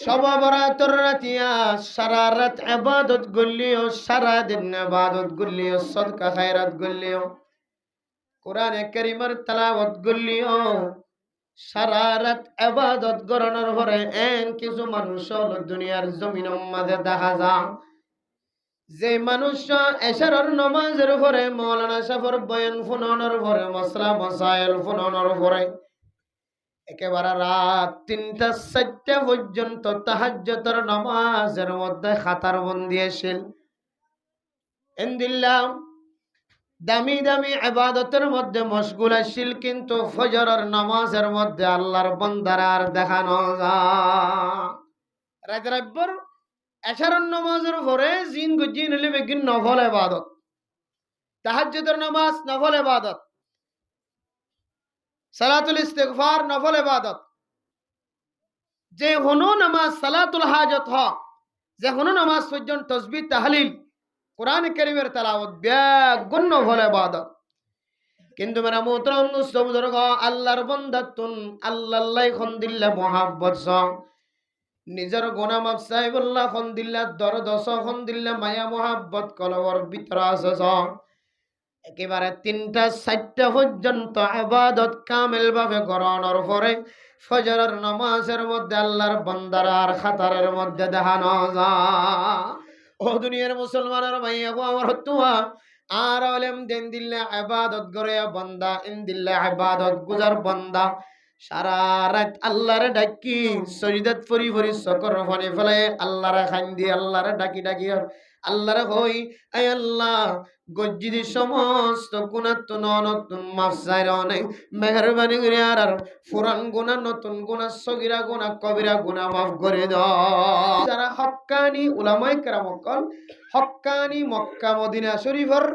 শবে বরাতের রাতিয়া সারা রাত ইবাদত করলিও, সারা দিন ইবাদত করলিও, সদকা খায়রাত করলিও, কোরআনে কারীমের তেলাওয়াত করলিও, সারা রাত ইবাদত করানোর পরে কিছু মানুষ হলো দুনিয়ার জমিনের মাঝে দেখা যায়, যে মানুষ এশারের নামাজের পরে মাওলানা সাহেবের বয়ান শুনানোর পরে মাসলা মাসাইল শুনানোর পরে একেবারে রাত ৩টা ৪টা পর্যন্ত তাহাজ্জুদের নামাজের মধ্যে খাতার বন্দি আসেন। ইনদিল্লাহ দামি দামি ইবাদতের মধ্যে মশগুল আসিল, কিন্তু ফজরের নামাজের মধ্যে আল্লাহর বান্দারা আর দেখানো যায়। রাত রাতভর এশারের নামাজের পরে জিন গুজিন হলে বেগিন নফল ইবাদত, তাহাজ্জুদের নামাজ নফল ইবাদত, সালাতুল ইস্তিগফার নফল ইবাদত, যে হনো নামাজ সালাতুল হাজত হ, যে হনো নামাজ পর্যন্ত তাসবিহ তাহলিল কোরআন কারীমের তেলাওয়াত বেগুন নফল ইবাদত। কিন্তু মেরা মোহতরম দোস্ত বুজুর্গ, আল্লাহর বান্দাতুন আল্লাহ খন দিল্লা মোহাব্বত স, নিজের গুনাহ মাফ চাইবুল্লাহ খন দিল্লা দরদ খন দিল্লা মায়া মোহাব্বত কলবর ভিতর আছে স, একেবারে ৩টা ৪টা পর্যন্ত ইবাদত কামিল ভাবে করানোর পরে ফজরের নামাজের মধ্যে আল্লাহর বান্দারা আর খাতারের মধ্যে দেখানো যায়। ও দুনিয়ার মুসলমানের মাইয়া গো আমার হতুয়া আর আলেম দিন দিল্লা ইবাদত করে বান্দা, ইন দিল্লা ইবাদত গুজার বান্দা সারা রাত আল্লাহরে ডাকি সজদাত ফরি ফরি সকর ফনে ফেলে আল্লাহরে খান্দি আল্লাহরে ডাকি ডাকি আল্লাহরে কই, আয় আল্লাহ গজ্জিদি সমস্ত গুনাহ তো নতুন মাফ চাইরা অনেক মেহেরবানি করে আর পুরান গুনাহ নতুন গুনাহ সগীরা গুনাহ কবিরা গুনাহ মাফ করে দাও। যারা হক্কানি উলামায়ে কেরাম কল হক্কানি মক্কা মদিনা শরীফের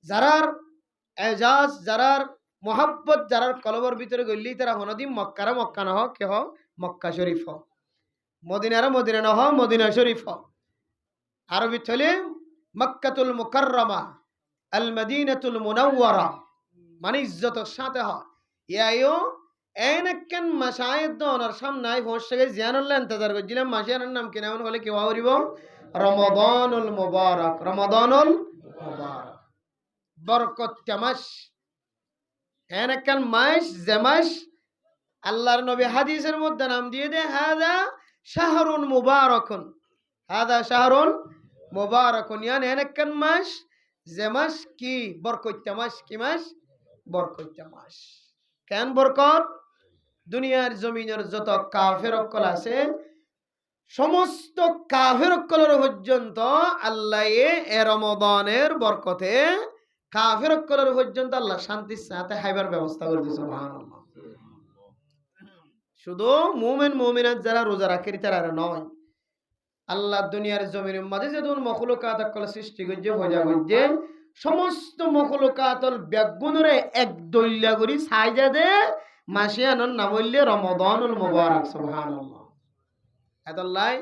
যারার এজাজ যারার মোহাব্বত যারার কলবর ভিতরে গলি তারা হনদি মক্কারা মক্কা নহ কে হ মক্কা শরীফ হ, মদিনারা মদিনা নহ মদিনা শরীফ হ, আরবি চলে মক্কাতুল মুকাররমা আল মদিনাতুল মুনাওয়ারা, মানে ইজ্জতের সাথে হয় ইয়াইও এনেকেন মাশায়েদ ওনার সামনে পৌঁছে জিয়ানুল্লাহ ইন্তজার করছিলাম। মাসিয়ানের নাম কিনা এমন বলে কেউ হরিব রমাদানুল মুবারক, রমাদানুল মুবারক বরকত মাস, এনেকেন মাস যে মাস আল্লাহর নবী হাদিসের মধ্যে নাম দিয়ে দে হাদা শাহরুন মুবারাকুন, হাদা শাহরুন মুবারাকুন, ইয়ানি এনেকেন মাস যে মাস কি বরকত মাস, কি মাস বরকত মাস। কেন বরকত? দুনিয়ার জমিনের যত কাফের অক্কল আছে সমস্ত কাফের অক্কলের পর্যন্ত আল্লাহ এ রমাদানের বরকতে কাফের অক্কলের পর্যন্ত আল্লাহ শান্তির সাথে হাইবার ব্যবস্থা করে দিয়েছে। সুবহানাল্লাহ। শুধু মুমিন মুমিনাত যারা রোজা রাখে তারা নয়, আল্লাহ দুনিয়ার জমিনের মাঝে যখন মখলুকাত অক্কল সৃষ্টি করছে ভজা করছে সমস্ত মখলুকাতল ব্যাগুনরে এক দইলা করি সাইজা দে মাসিয়ানোর নাম হইলে রমাদানুল মুবারক। সুবহানাল্লাহ। এতলাই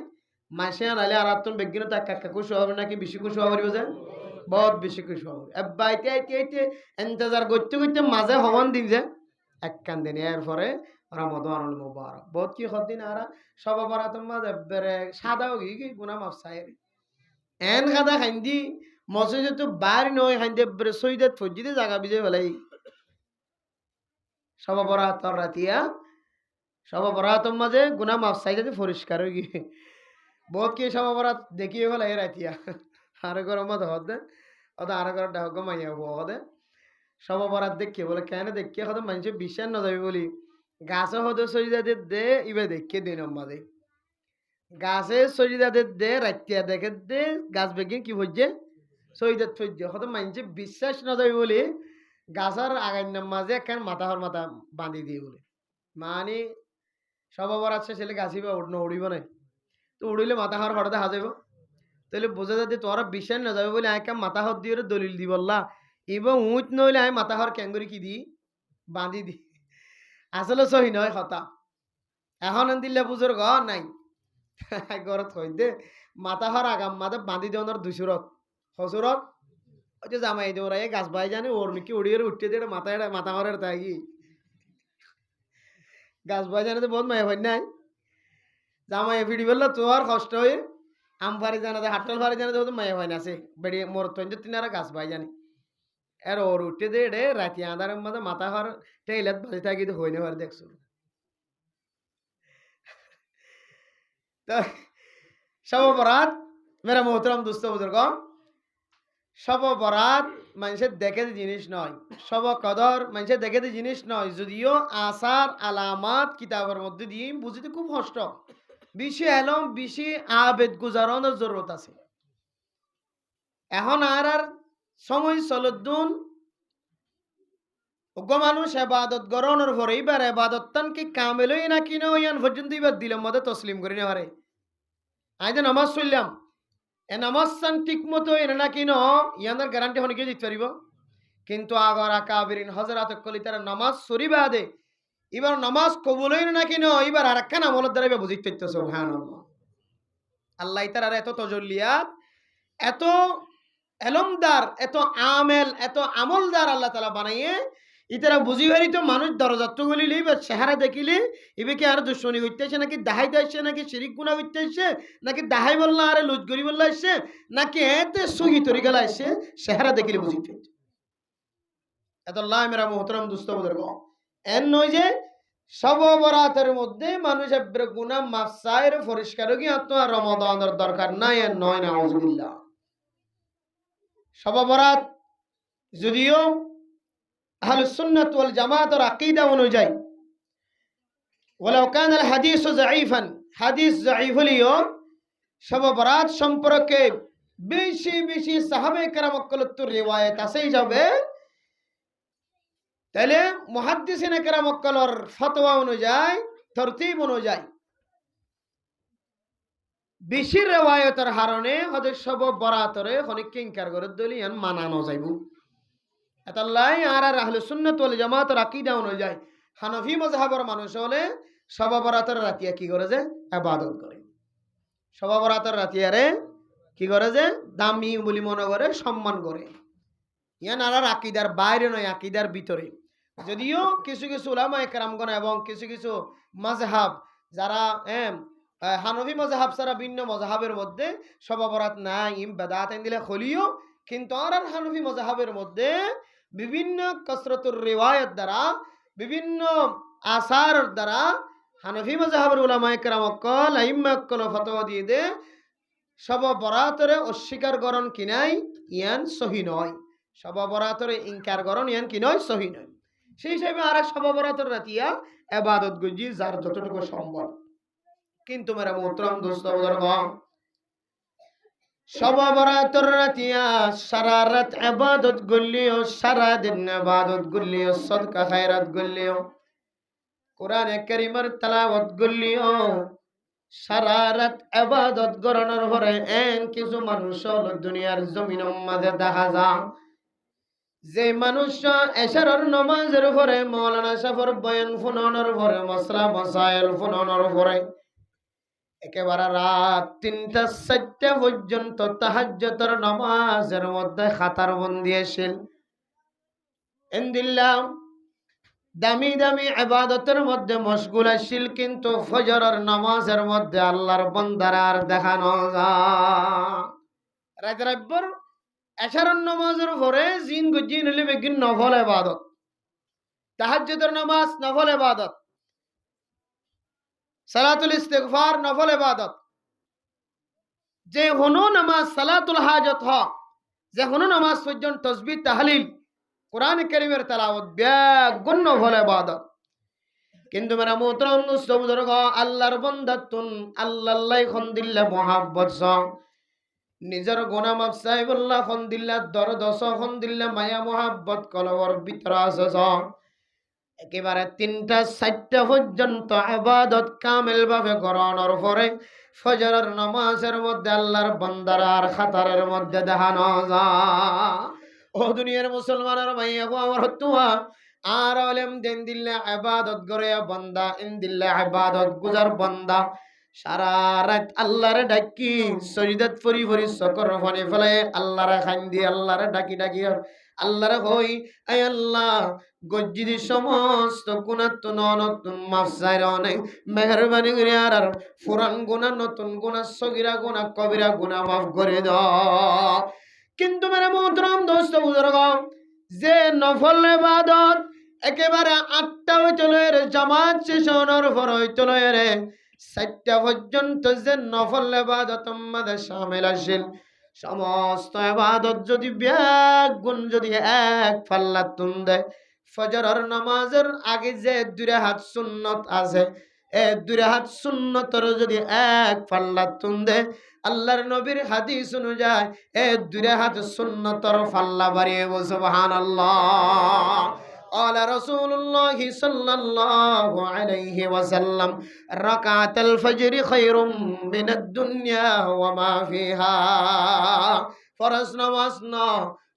মাসিয়ান আলে আর আত্মন বেগিন তা কাকা খুশি হবে নাকি বেশি খুশি হবে যে বহুত বেশি খুশি হবে। এব্বা আইতে ইন্তজার করতে করতে মাঝে হওয়ান দিন যে একখান দিন এরপরে রমাদানুল মুবারক বহুত কি হদিন আর সবা বরাতম মাঝে বেরে সাদাও কি গুনাহ মাফ চাইরি এন খাদা খান্দি মসজিদে তো বার নয় খান্দি বেরে সইদাত ফজিদে জায়গা বিজে ফেলাই সবা বরাতর রাতিয়া সবা বরাতম মাঝে গুনাহ মাফ চাইতে পরিষ্কার হয়ে গিয়ে বহুত কি সবা বরাত দেখিয়ে ফেলাই রাতিয়া আর গরম মত হদে অত আর গর ডাক মাইয়া হদে সবা বরাত দেখিয়ে বলে কেন দেখিয়ে হদে মানুষের বিশ্বাস না যাবে বলি গাছে হদে সজিদাদের দে ইবে দেখিয়ে দিন আমাদের গাছে সজিদাদের দে রাতিয়া দেখে দে গাছ বেগিন কি হচ্ছে সজিদাত ফজছে হয়তো মানুষের বিশ্বাস না যাবে বলে গাছের আগাইনার মাঝে একখান মাথা বাঁধি দিয়ে বলে মানে সবা বরাত ছেলে গাছিবা উড়িব না তো উড়িলে মাথা হওয়ার হঠাৎ হাজাইব তাহলে বোঝা যায় যে তোরা বিশ্বাস না যাবে বলে একা মাথা হাত দিয়ে দলিল দি বললা এবং উঁচ নইলে আমি মাথা হওয়ার ক্যাঙ্গুরি কি দি বাঁধি দি আসলে সহি নয় কথা এখন দিলে বুঝোর ঘর নাই ঘরত হই দে মাথা হওয়ার আগাম মাথা বাঁধি দেওয়ার দুসুরত হসুরত ওই যে জামাই দেওয়ার এই গাছ বাই জানে ওর মিকি উড়িয়ে উঠতে দিয়ে মাথা হওয়ার তাই কি গাছ বাই জানে তো বহুত মায়া হয় নাই জামাই ফিডি বললো তোর কষ্ট হয়ে আম ফারি জানা দে হাটল ফারি জানা দে মায়ে হয় না আছে বেড়ি মোর তঞ্জ তিনারা গাছ ভাই জানি এর ওর উঠে দে রে রাতি আঁধারের মধ্যে মাথা হর টেইলাত বাজে থাকি তো হইনে পারে দেখছো তো সব বরাত মেরা মোহতরম দুস্থ বুজুর্গ সব বরাত মানুষের দেখে জিনিস নয় সব কদর মানুষের দেখে জিনিস নয় যদিও আসার আলামাত কিতাবের মধ্যে দিয়ে বুঝতে খুব কষ্ট বেশি এলম বেশি আবেদ গুজারণের জরুরত আছে এখন আর সময় চলুন ওগো মানুষ এবাদত গরণের পরে এবার এবাদত কি কামেলই না কিনে ইয়ান পর্যন্ত এবার দিলাম মধ্যে তসলিম করি না পারে আমি তো নামাজ চললাম এ নামাজ চান ঠিক মতো এনে না কিনো ইয়ানের গ্যারান্টি হনে কে দিতে পারিব কিন্তু আগর আকাবিরিন হজরত কলি তারা নামাজ সরিবা দে এবার নামাজ কবুলই না কিনো এবার আর একটা আমলের দ্বারা বুঝিতে পারতো সুবহানাল্লাহ আল্লাহ তাআলার এত তজল্লিয়াত এত এলমদার এত আমেল এত আমলদার আল্লাহ তাআলা বানাইয়ে ইতারা বুঝি পারি তো মানুষ দরজাত গলিলে বা চেহারা দেখিলে এবে কি আর দুশ্মনী হইতেছে নাকি দাহাইতে আসছে নাকি শিরিক গুনাহ হইতেছে নাকি দাহাই বললা আরে লুজ গরি বললা আসছে নাকি এতে সহি তরিকা আসছে চেহারা দেখিলে বুঝিতে এত আল্লাহ মেরা মুহতারাম দুস্থ বুজুর্গ এন নয় যে সব বরাতের মধ্যে মানুষ এব্রে গুনাহ মাফ চাইর পরিষ্কার কি আত্মা রমাদানের দরকার নাই এর নয় নাউজুবিল্লাহ সব বরাত যদিও আহলুস সুন্নাত ওয়াল জামাতের আকীদা অনুযায়ী ওয়ালাউ কানা আল হাদিস যায়ীফান হাদিস যায়ীফ হলিও সব বরাত সম্পর্কে বেশি বেশি সাহাবে কেরামকলতুর রিওয়ায়াত আসেই যাবে তাহলে মুহাদ্দিসিনে কেরামকলর ফতোয়া অনুযায়ী তরতিব অনুযায়ী বেশি রিওয়ায়াতের হারণে হদে সব বরাতরে অনেক ইনকার করে দলি আন মানানো যাইব এতাল্লাই আর আহলুস সুন্নাত ওয়াল জামাতের আকীদা অনুযায়ী হানাফি মাযহাবের মানুষ হলে সব বরাতের রাতিয়া কি করে যে ইবাদত করে সব বরাতের রাতিয়ারে কি করে যে দামি বলি মনে করে সম্মান করে ইয়ান আর আকীদার বাইরে নয় আকীদার ভিতরে যদিও কিছু কিছু উলামায়ে কেরামগণ এবং কিছু কিছু মাযহাব যারা হানফি মাযহাব ছাড়া ভিন্ন মাযহাবের মধ্যে সব বরাত নাই বেদাত দিলে খলিও কিন্তু আর হানফি মাযহাবের মধ্যে বিভিন্ন কসরতুর রিওয়ায়াত দ্বারা বিভিন্ন আসার দ্বারা হানফি মাযহাবের উলামায়ে কেরাম কল আইম্মা কল ফতোয়া দিয়ে দে সব বরাতরে অস্বীকার করণ কি নাই ইয়ান সহি নয় সব বরাতরে ইনকার করণ ইয়ান কি নয় সহি নয় সেই হিসাবে আর সব বরাতর রাতিয়া ইবাদত গুজি যার যতটুকু সম্ভব কিন্তু মেরা মুহতারাম দোস্ত বুজুর্গ সব বরাতর রাতিয়া সারা রাত ইবাদত গুলিও সারা দিন ইবাদত গুলিও সদকা খায়রাত গুলিও কোরআনে কারীমের তেলাওয়াত গুলিও সারা রাত ইবাদত করানোর পরে এন কিছু মানুষ হলো দুনিয়ার জমিনের মাঝে দেখা যায় যে মানুষ এশারের নামাজের পরে মাওলানা সাহেবের বয়ান শুনানোর পরে মাসলা মাসাইল শুনানোর পরে একেবারে রাত ৩টা ৪টা পর্যন্ত তাহাজ্জুদের নামাজের মধ্যে খাতার বন্দি আছিল ইনদিল্লাহ দামি দামি ইবাদতের মধ্যে মশগুল আছিল কিন্তু ফজরের নামাজের মধ্যে আল্লাহর বান্দারা আর দেখানো যায় রাত রাতভর এশারের নামাজের পরে জিন গুজিন হলে বেগিন নফল ইবাদত তাহাজ্জুদের নামাজ নফল ইবাদত সালাতুল ইস্তিগফার নফল ইবাদত যে হনো নামাজ সালাতুল হাজত হ যে হনো নামাজ পর্যন্ত তাসবিহ তাহলিল কোরআন কারীমের তেলাওয়াত বেগুন নফল ইবাদত কিন্তু মেরা মুহতারাম দোস্ত বুজুর্গ আল্লাহর বান্দাতুন আল্লাহ খন্দিল্লা মুহাব্বত স নিজের গুনাহ মাফ চাইবুল্লাহ খন্দিল্লা দরদ স খন্দিল্লা মায়া মুহাব্বত কলবর ভিতর আছে স একেবারে ৩টা ৪টা পর্যন্ত ইবাদত কামিল ভাবে করানোর পরে ফজরের নামাজের মধ্যে আল্লাহর বান্দার খাতারের মধ্যে দেখানো যায় ও দুনিয়ার মুসলমানের মাইয়া গো আমার হতুয়া আর আলেম দিন দিল্লা ইবাদত করে বান্দা ইন দিল্লা ইবাদত গুজার বান্দা সারা রাত আল্লাহরে ডাকি সজদাত ফরি ফরি সকর ফনি ফলে আল্লাহরে খান্দি আল্লাহরে ডাকি ডাকি আল্লাহর হই আয় আল্লাহ গজ্জিদি সমস্ত গুণাত নতুন মাফ চাইর অনেক মেহরবানি করে আর পুরান গুণা নতুন গুণা সগিরা গুণা কবিরা গুণা মাফ করে দাও। কিন্তু মেরে মোহতরম দোস্ত বুজুর্গ, যে নফল ইবাদত একেবারে 8টা হইতে লয়ে জামাত শেষ হওয়ার পর হইতে লয়ে 7টা পর্যন্ত যে নফল ইবাদত আমাদের শামিল আছিল, সমস্ত ইবাদত যদি ব্যাগ গুণ যদি এক পাল্লা তুন দেয়, ফজরের নামাজের আগে যে 2 রাকাত সুন্নত আছে, এই 2 রাকাত সুন্নতর যদি এক পাল্লা তুন দেয়, আল্লাহর নবীর হাদিস অনুযায়ী এই 2 রাকাত সুন্নতর পাল্লা বাড়িয়ে সুবহানাল্লাহ। قال رسول الله صلى الله عليه وسلم ركعت الفجر خير من الدنيا وما فيها। ফরজ নামাজ না,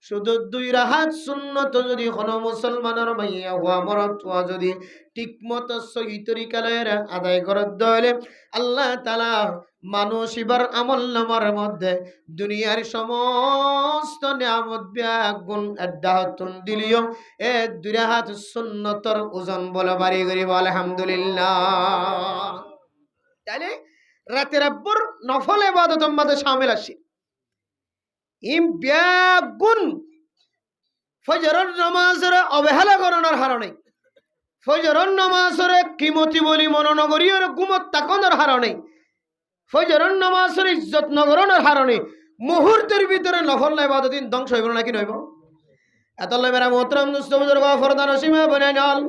শুধু 2 রাকাত সুন্নত যদি কোনো মুসলমানের মাইয়া হওয়া মরত যদি ঠিকমতো সহি তরিকায় আদায় করে দলে, আল্লাহ তাআলা মানুষ এবার আমল নামার মধ্যে দুনিয়ার সমস্ত নিয়ামত ব্যাগুণ আদাহতুন দিলিও এ 2 রাকাত সুন্নতর ওজন বলে বাড়ি গরিব আলহামদুলিল্লাহ। তাহলে রাতের আব্বর নফল ইবাদত মধ্যে শামিল আছে ইম ব্যাগুণ ফজরের নামাজের অবহেলা করানোর হারণে, ফজরের নামাজের কিমতি বলি মনোনগরীয় গুমত তাকনের হারণে, ফজরের নামাজের ইজ্জত নগরণের হারণে মুহূর্তের ভিতরে নফল ইবাদত ধ্বংস হইব নাকি নইব? এত মেরা মোহতরম দোস্ত বুজুর্গ ফরদান সীমা বনাইল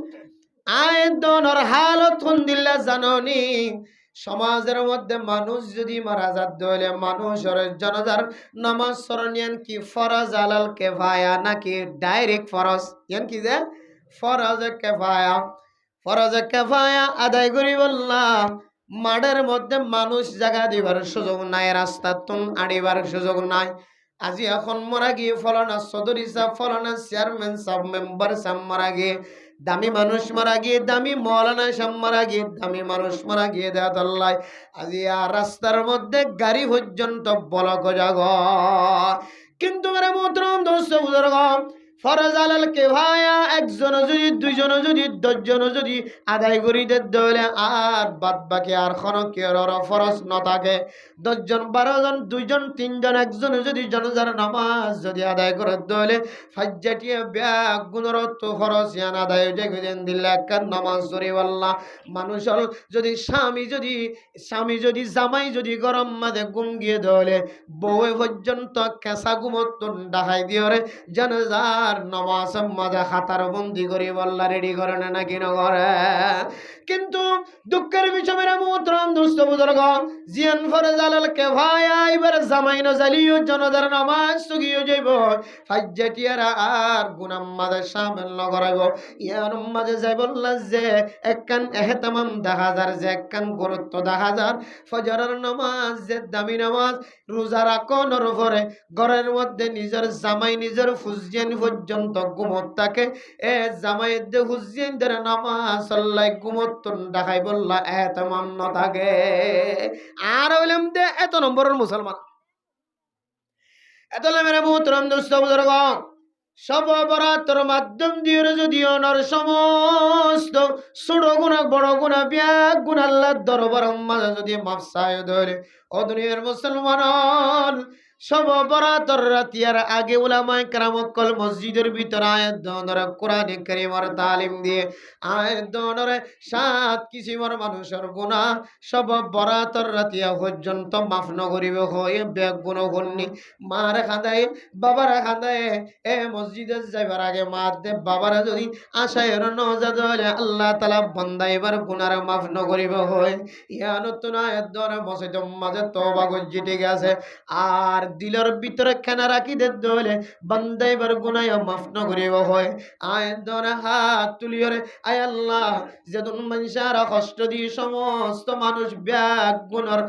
আয়দনর হালত কোন দিল্লা জাননি। সমাজের মধ্যে মানুষ যদি মারা যাত হইলে মানুষের জানাজার নামাজ স্মরণীয়ান কি ফরজ আলাল কিফায়া নাকি ডাইরেক্ট ফরজ? ইয়ান কি যে ফরজ কিফায়া, ফরজ কিফায়া আদায় করি বললা মাঠের মধ্যে মানুষ জায়গা দিবার সুযোগ নাই, রাস্তা তুন আড়িবার সুযোগ নাই। আজি এখন মারা গিয়ে ফলানা সদর সাহেব, ফলানা চেয়ারম্যান সাহেব, মেম্বার সাহেব মারা গিয়ে, দামি মানুষ মারা গিয়ে, দামি মৌলানা সাহেব মারা গিয়ে, দামি মানুষ মারা গিয়ে দেয়াত আল্লাহ আজি আর রাস্তার মধ্যে গাড়ি পর্যন্ত বলক জাগ। কিন্তু মেরা মোহতরম দোস্ত বুজুর্গ, ফরজ আলাল কিফায়া একজন যদি, 2 জন যদি, 10 জন যদি আদায় করি দিতে হলে আর বাদ বাকি আর কোনো কেউ ফরজ ন থাকে, 10 জন 12 জন 2 জন 3 জন একজন যদি জানাজার নামাজ যদি আদায় করতে হলে ফাজ্জাটিয়া ব্যাগ গুণর তো ফরজ ইয়ান আদায় যে গেন দিল্লা কার নামাজ ধরে আল্লাহ মানুষল যদি স্বামী যদি জামাই যদি গরম মাঝে ঘুম গিয়ে ধরে বউ পর্যন্ত কেঁচা ঘুমত ডাকাই দিয়ে রে জানাজার নামাজ মাঝে খাতার বন্দি করি বল্লা রেডি করে না নাকি না করে। কিন্তু দুঃখের বিষয় মেরা মোহতরম দোস্ত বুজুর্গ, জিয়ান ফরজ আলাল কিফায়া এবার জামাই ন জালিও জানাজার নামাজ সুগিও যাইব, ফাজ্জাটিয়ারা আর গুনাম মাঝে শামিল ন করাইব। ইয়ার মাঝে যাই বললা যে একখান এহতামাম দেখা যার, যে একখান গুরুত্ব দেখা যার ফজরের নামাজ যে দামি নামাজ, রোজা রাখনের পরে ঘরের মধ্যে নিজের জামাই নিজের ফুজিয়ান পর্যন্ত ঘুমত থাকে, এ জামাই দে ফুজিয়ানদের নামাজ আল্লাহ ঘুমত দেখাই বললা এহতামাম ন থাকে। আর হইলাম দে এত নম্বরের মুসলমান, এত মেরে মোহতরম দোস্ত বুজুর্গ, সব অপরাধের মাধ্যম দিয়ে যদি অনর সমস্ত ছোট গুণা বড় গুণা ব্যাগ গুণ আল্লাহর দরবার মাঝে যদি মাফ চায় ধরে ও দুনিয়ার মুসলমান, সব অপরাধের রাতিয়ার আগে উলামায়ে কেরাম কল মসজিদের ভিতরে আয়াত ধরে কোরআন কারীমের তালিম দিয়ে আয়াত ধরে 7 কিসিমের মানুষের গুনাহ সব অপরাধের রাতিয়া পর্যন্ত মাফ ন করিবে হয় ব্যাগ গুণ গন্নি। মার খাদায় বাবারা খাদায় এ মসজিদে যাইবার আগে মার দে বাবারা যদি আশায় নজাদ হলে আল্লাহ তাআলা বান্দা এবার গুনার মাফ ন করিবে হয়। ইয়া নতুন আয়াত ধরে মসজিদের মাঝে তওবা করছি ঠিক আছে, আর দিলের ভিতরে খানা রাখি দিতে হলে বান্দা এবার গুনাহ মাফ ন করিবে হয়। আয়াত ধরে হাত তুলিয়রে আয় আল্লাহ যেদিন মানুষের কষ্ট দিয়ে সমস্ত মানুষ ব্যাগ গুনার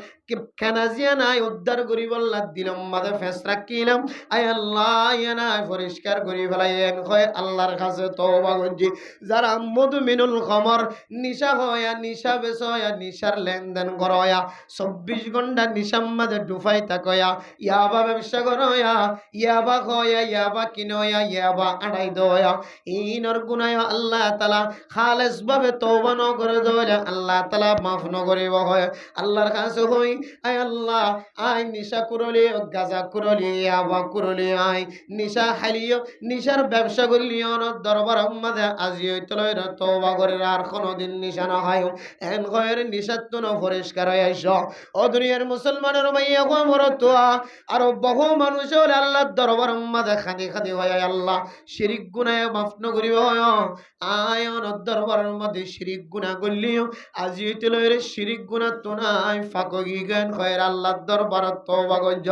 খানা জিয়া নাই উদ্ধার করি বললা দিলাম মাঝে ফেস রাখিলাম, আয় আল্লাহ ইয়া নাই পরিষ্কার করি ফেলাই হয় আল্লাহর কাছে তওবা করছি। যারা মধুমিনুল খমর নিশা হয়া নিশা বেশ হয়া নিশার লেনদেন করয়া 24 ঘন্টা নিশার মাঝে ডুবাই থাকয়া ইয়া ইয়াবা ব্যবসা করয়া ইয়াবা খয়া ইয়াবা কিনয়া ইয়াবা আড়াই দয়া ইনর গুনায় আল্লাহ তাআলা খালেস ভাবে তওবা ন করে দয়া আল্লাহ তাআলা মাফ ন করিব হয় আল্লাহর কাছে হই আয় আল্লাহ আই নিশা করলি গাজা করলি ইয়াবা করলি আই নিশা হালিও নিশার ব্যবসা করলি অনর দরবার মাঝে আজি হইতলয় তওবা করে আর কোনদিন নিশা না হয় এন গয়ের নিশাত্তন পরিষ্কার হয়ে আইসো ও দুনিয়ার মুসলমানের মাইয়া গো মরতুয়া আর বহু মানুষ হলে আল্লাহর দরবার মাঝে খাদি খাদি হয় আল্লাহ শিরিক গুনাহ মাফ ন করিব আয়ন দরবারের মধ্যে শিরিক গুনাহ করলিও আজি হইতলয় শিরিক গুনাহ তো নাই ফাঁকি জ্ঞান হয় আল্লাহর দরবারত তওবা করজ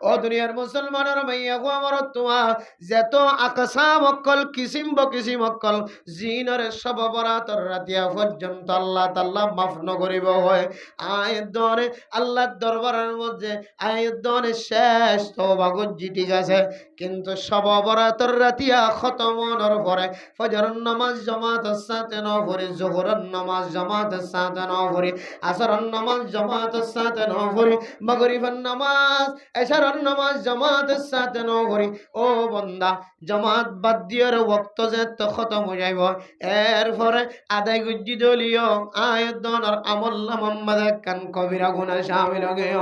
ও দুনিয়ার মুসলমানের মাইয়া গো মরতুয়া যত আকসাম অকল কিসিম বকিসিম অকল জিনরে সব বরাতর রাতিয়া পর্যন্ত আল্লাহ তাআলা মাফ ন করিব হয় আয়দনে আল্লাহর দরবারের মধ্যে আয়দনে শেষ তওবা করজি ঠিক আছে কিন্তু সব বরাতর রাতিয়া খতম হওয়ার পরে ফজরের নামাজ জামাতের সাথে না পড়ে যোহরের নামাজ জামাতের সাথে না পড়ে আসরের নামাজ জামাতের সাথে না পড়ে মাগরিবের নামাজ এশারের নামাজ জামাতের সাথে না পড়ে ও বান্দা জামাত বাদ দিয়ার ওয়াক্ত যে তো খতম হয়ে যাইব এরপরে আদায় গুজি দলীয় আয়তনের আমল মোহাম্মদ কান কবিরা গুনাহ শামিল হয়ে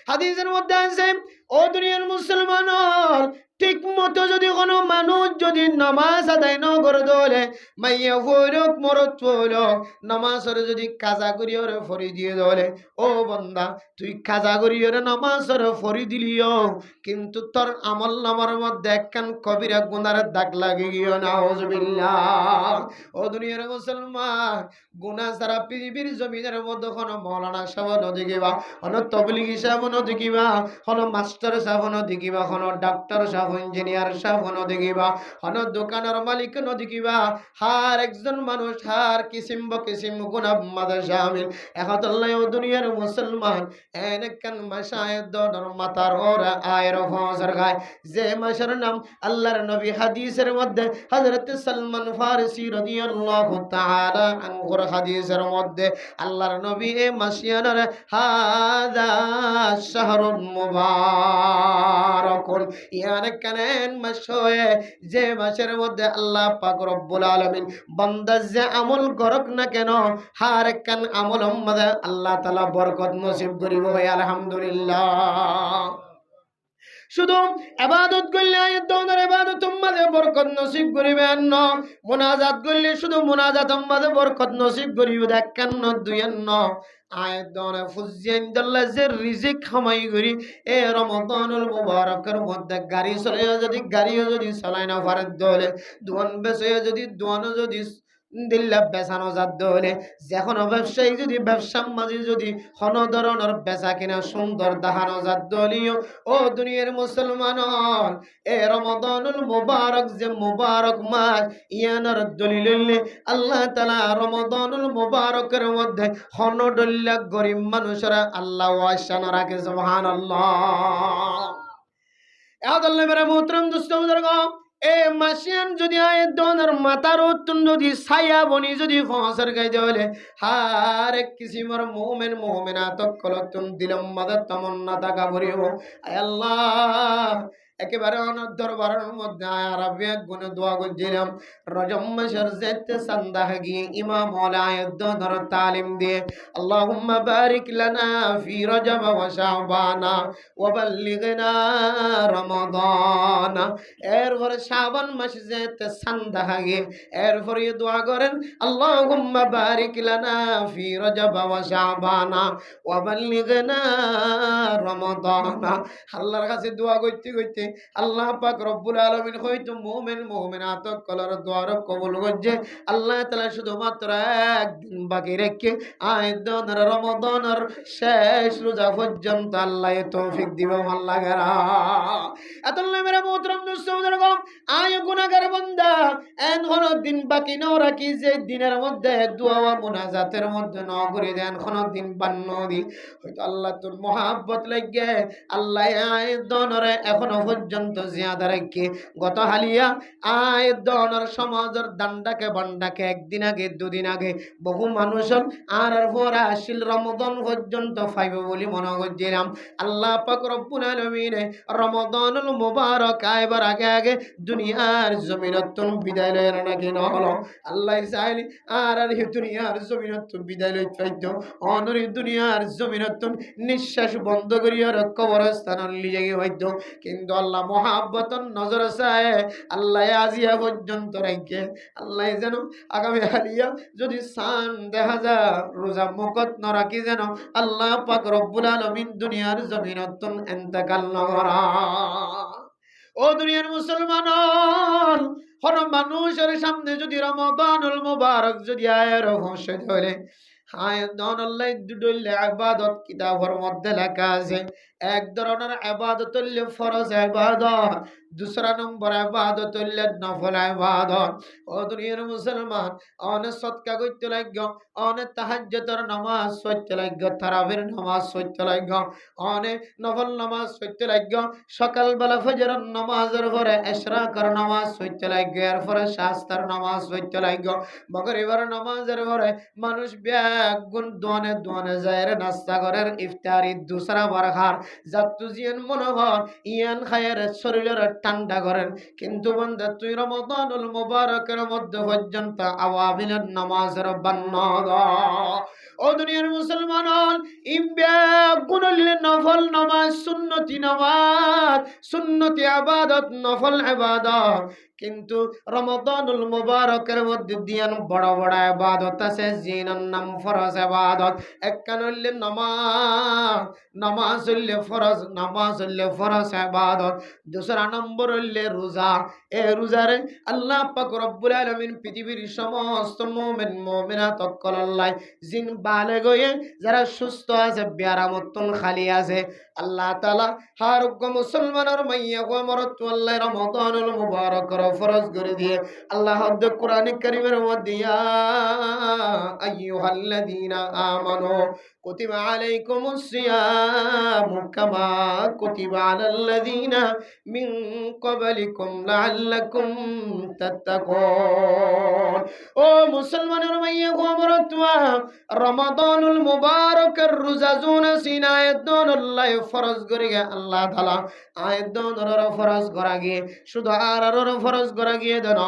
হাদিসের মধ্যে আছে ও দুনিয়ার মুসলমানর ঠিক মতো যদি কোনো মানুষ যদি নামাজ আদায় ন করে দলে মাইয়া ফরক মরত ফরক নামাজের যদি কাজা করিয়রে ফরি দিয়ে দলে ও বান্দা তুই কাজা করিয়রে নামাজের ফরি দিলিও কিন্তু তোর আমল নামার মধ্যে একখান কবিরা গুনার দাগ লাগে গিয়ে নাউজুবিল্লাহ ও দুনিয়ার মুসলমান গুনাহ সারা পৃথিবীর জমিনের মধ্যে কোনো মৌলানা সাহেব ন দেখিবা কোনো তবলিগি সাহেব ন দেখিবা কোনো মাস্টার সাহেব ন দেখিবা কোনো ডাক্তার সাহেব ইঞ্জিনিয়ার সাহেব ন দেখিবা কোনো দোকানের মালিক ন দেখিবা হার একজন মানুষ হার কিসিম কিসিম গুনাহ মাঝে শামিল একাতল্লাহ ও দুনিয়ার মুসলমান এনেকান মাশায়েদ দর মাতার ওরা আয়ের ফজর গায় যে মাসের নাম আল্লাহর নবী হাদিসের মধ্যে হযরত সালমান ফারসি রাদিয়াল্লাহু তাআলা আনহুর হাদিসের মধ্যে আল্লাহর নবী এ মাসিয়ানার হাযা শাহরুন মুবারাকুন ইয়ানে কানেন মাসয়ে যে মাসের মধ্যে আল্লাহ পাক রব্বুল আলামিন বান্দা যে আমল করক না কেন হার কান আমল মধ্যে আল্লাহ তাআলা বরকত নসিব করিব আলহামদুলিল্লাহ শুধু ইবাদত করলে আয়াতের ইবাদত মাঝে বরকত নসিব করিবেন না মুনাজাত করলে শুধু মুনাজাত মাঝে বরকত নসিব করিবে দেখেন না দুইয়েন না আয়াতের ফুজিয়ান দল্লা যে রিজিক কামাই করি এ রমাদানুল মুবারকের মধ্যে গাড়ি চলে যদি গাড়িও যদি চালায় না পারে দলে দোয়ান বেচে যদি দোয়ানও যদি দিল্লা বেচানো যাত দলে যে কোনো ব্যবসায়ী যদি ব্যবসার মাঝে যদি কোনো ধরনের বেচা কিনা সুন্দর দেখানো যাত দলীয় ও দুনিয়ার মুসলমান এ রমাদানুল মুবারক যে মুবারক মাস ইয়ানার দলিল আল্লাহ তাআলা রমাদানুল মুবারকের মধ্যে হনডল্লা গরিব মানুষরা আল্লাহ ওয়াসান রাখে সুবহানাল্লাহ আল্লাহ মেরা মোহতরম দোস্ত বুজুর্গ এ মাসিয়ান যদি আয় দোনের মাতার উত্তন যদি ছায়া বনি যদি ফসর গাই দেওয়ালে হার এক কিসিমর মোমেন মোমেনা তকলতুন দিলম মাদার তমন্না তাকা ভরিব আল্লাহ একেবারে অনর দরবারের মধ্যে আরবি গুণ দোয়া করছিলাম রজব মাসের যেতে সন্ধ্যা গিয়ে ইমাম ওলায়দ ধর তালিম দিয়ে আল্লাহুম্মা বারিক লানা ফি রজব ওয়া শাবানা ওয়া বাল্লিগনা রমাদান এরপরে শাবান মাস যেতে সন্ধ্যা গিয়ে এরপরে দোয়া করেন আল্লাহুম্মা বারিক লানা ফি রজব ওয়া শাবানা ওয়া বাল্লিগনা রমাদান আল্লাহর কাছে দোয়া করতে করতে আল্লাহ পাক রব্বুল আলামিন হয়তো মুমিন মুমিনাত কলর দোয়ার কবুল করছে আল্লাহ তাআলা শুধুমাত্র একদিন বাকি রেখে আয়াতের রমাদানের শেষ রোজা পর্যন্ত আল্লাহ তৌফিক দিবে আল্লাহ গরা আল্লাহ মেরা মোহতরম দোস্ত বুজুর্গ আয় গুনাহগার বান্দা এন কোন দিন বাকি না রাখি যে দিনের মধ্যে দোয়া ও মুনাজাতের মধ্যে ন করে দেন কোন দিন বান্ন দি হয়তো আল্লাহ তোর মহব্বত লাগে আল্লাহ আয়াতের এখনো পর্যন্ত জিয়াদা রেখে গত হালিয়া আয় দনর সমাজের দান্ডাকে বান্ডাকে একদিন আগে দুদিন আগে বহু মানুষ আর পর আসিল রমজান পর্যন্ত ফাইব বলি মনে করছিলাম। আল্লাহ পাক রব্বুল আলামিন রমজানুল মুবারক আইবার আগে আগে দুনিয়ার জমিনতুন বিদায় লয়ের নাকি নহলো আল্লাহ চাইলে আর দুনিয়ার জমিনতুন বিদায় লই পাইতো অনরি দুনিয়ার জমিনতুন নিঃশ্বাস বন্ধ করিয়া কবরস্থান লিয়ে হইতো। কিন্তু আল্লাহ মহাব্বতন নজর চায় আল্লাহ আজিয়া পর্যন্ত রাখে। আল্লাহ যেন আগামী হালিয়া যদি সান দেখা যায় রোজা মুকত ন রাখি যেন আল্লাহ পাক রব্বুল আলামিন দুনিয়ার জমিনতুন ইন্তেকাল না করা। ও দুনিয়ার মুসলমান, হর মানুষের সামনে যদি রমাদানুল মুবারক যদি আয়ের হোসে ধরে আল্লাহ দুডলে ইবাদত কিতাবের মধ্যে লেখা আছে এক ধরনের ইবাদত হইল ফরজ ইবাদত, দুসরা নম্বর ইবাদত হইল নফল ইবাদত। ও দুনিয়ার মুসলমান, অনে সদকা করতে লাগো, অনে তাহাজ্জুদের নামাজ পড়তে লাগো, তারাবির নামাজ পড়তে লাগো, অনে নফল নামাজ পড়তে লাগো, সকালবেলা ফজরের নামাজের পরে ইশরাকের নামাজ পড়তে লাগো, এরপরে শাস্তার নামাজ পড়তে লাগো, মাগরিবের নামাজের পরে মানুষ ব্যাগুন দোয়ানে দোয়ানে যায় রে নাস্তা করে ইফতারি দুসরা বার খার যাত্তু জিয়ান মনোহর ইয়ান খায়ের শরীরের ঠান্ডা করেন। কিন্তু বন্ধু তুই রমাদানুল মুবারকের মধ্যে পর্যন্ত আওয়াবিলের নামাজের বান্না। ও দুনিয়ার মুসলমান, ইব্যাগুনলে নফল নামাজ সুন্নতি ইবাদত নফল ইবাদত। কিন্তু রমাদানুল মুবারকের মধ্যে দিয়ান বড় বড় ইবাদত আছে জিনার নাম ফরজ ইবাদত। একখান হইলে নামাজ হইলে ফরজ ইবাদত। দুসরা নম্বর হইলে রোজা। এ রোজারে আল্লাহ পাক রব্বুল আলামিন পৃথিবীর সমস্ত মুমিন মুমিনাত কল্লাই জিন বালেগ হয়ে যারা সুস্থ আছে বিয়ারামতন খালি আছে আল্লাহ তাআলা হারুক মুসলমানের মাইয়া গো মরত আল্লাহ রমাদানুল মুবারক ফরজ করে দিয়ে আল্লাহ কোরআন কারীমের মধ্যে ইয়া আইয়ুহাল্লাযীনা আমানু কুতিবা আলাইকুমুস সিয়ামু কামা কুতিবা আলাল্লাযীনা মিন ক্বাবলিকুম লাআল্লাকুম তাত্তাকুন। ও মুসলমানের মাইয়া গো মরত রমাদানুল মুবারকের রোজা জুন সিনায়াতুন আল্লাহ ফরজ করে আল্লাহ তাআলা আয়াতুন ফরজ করা গিয়ে শুধু আর ফরজ করা গিয়ে দেন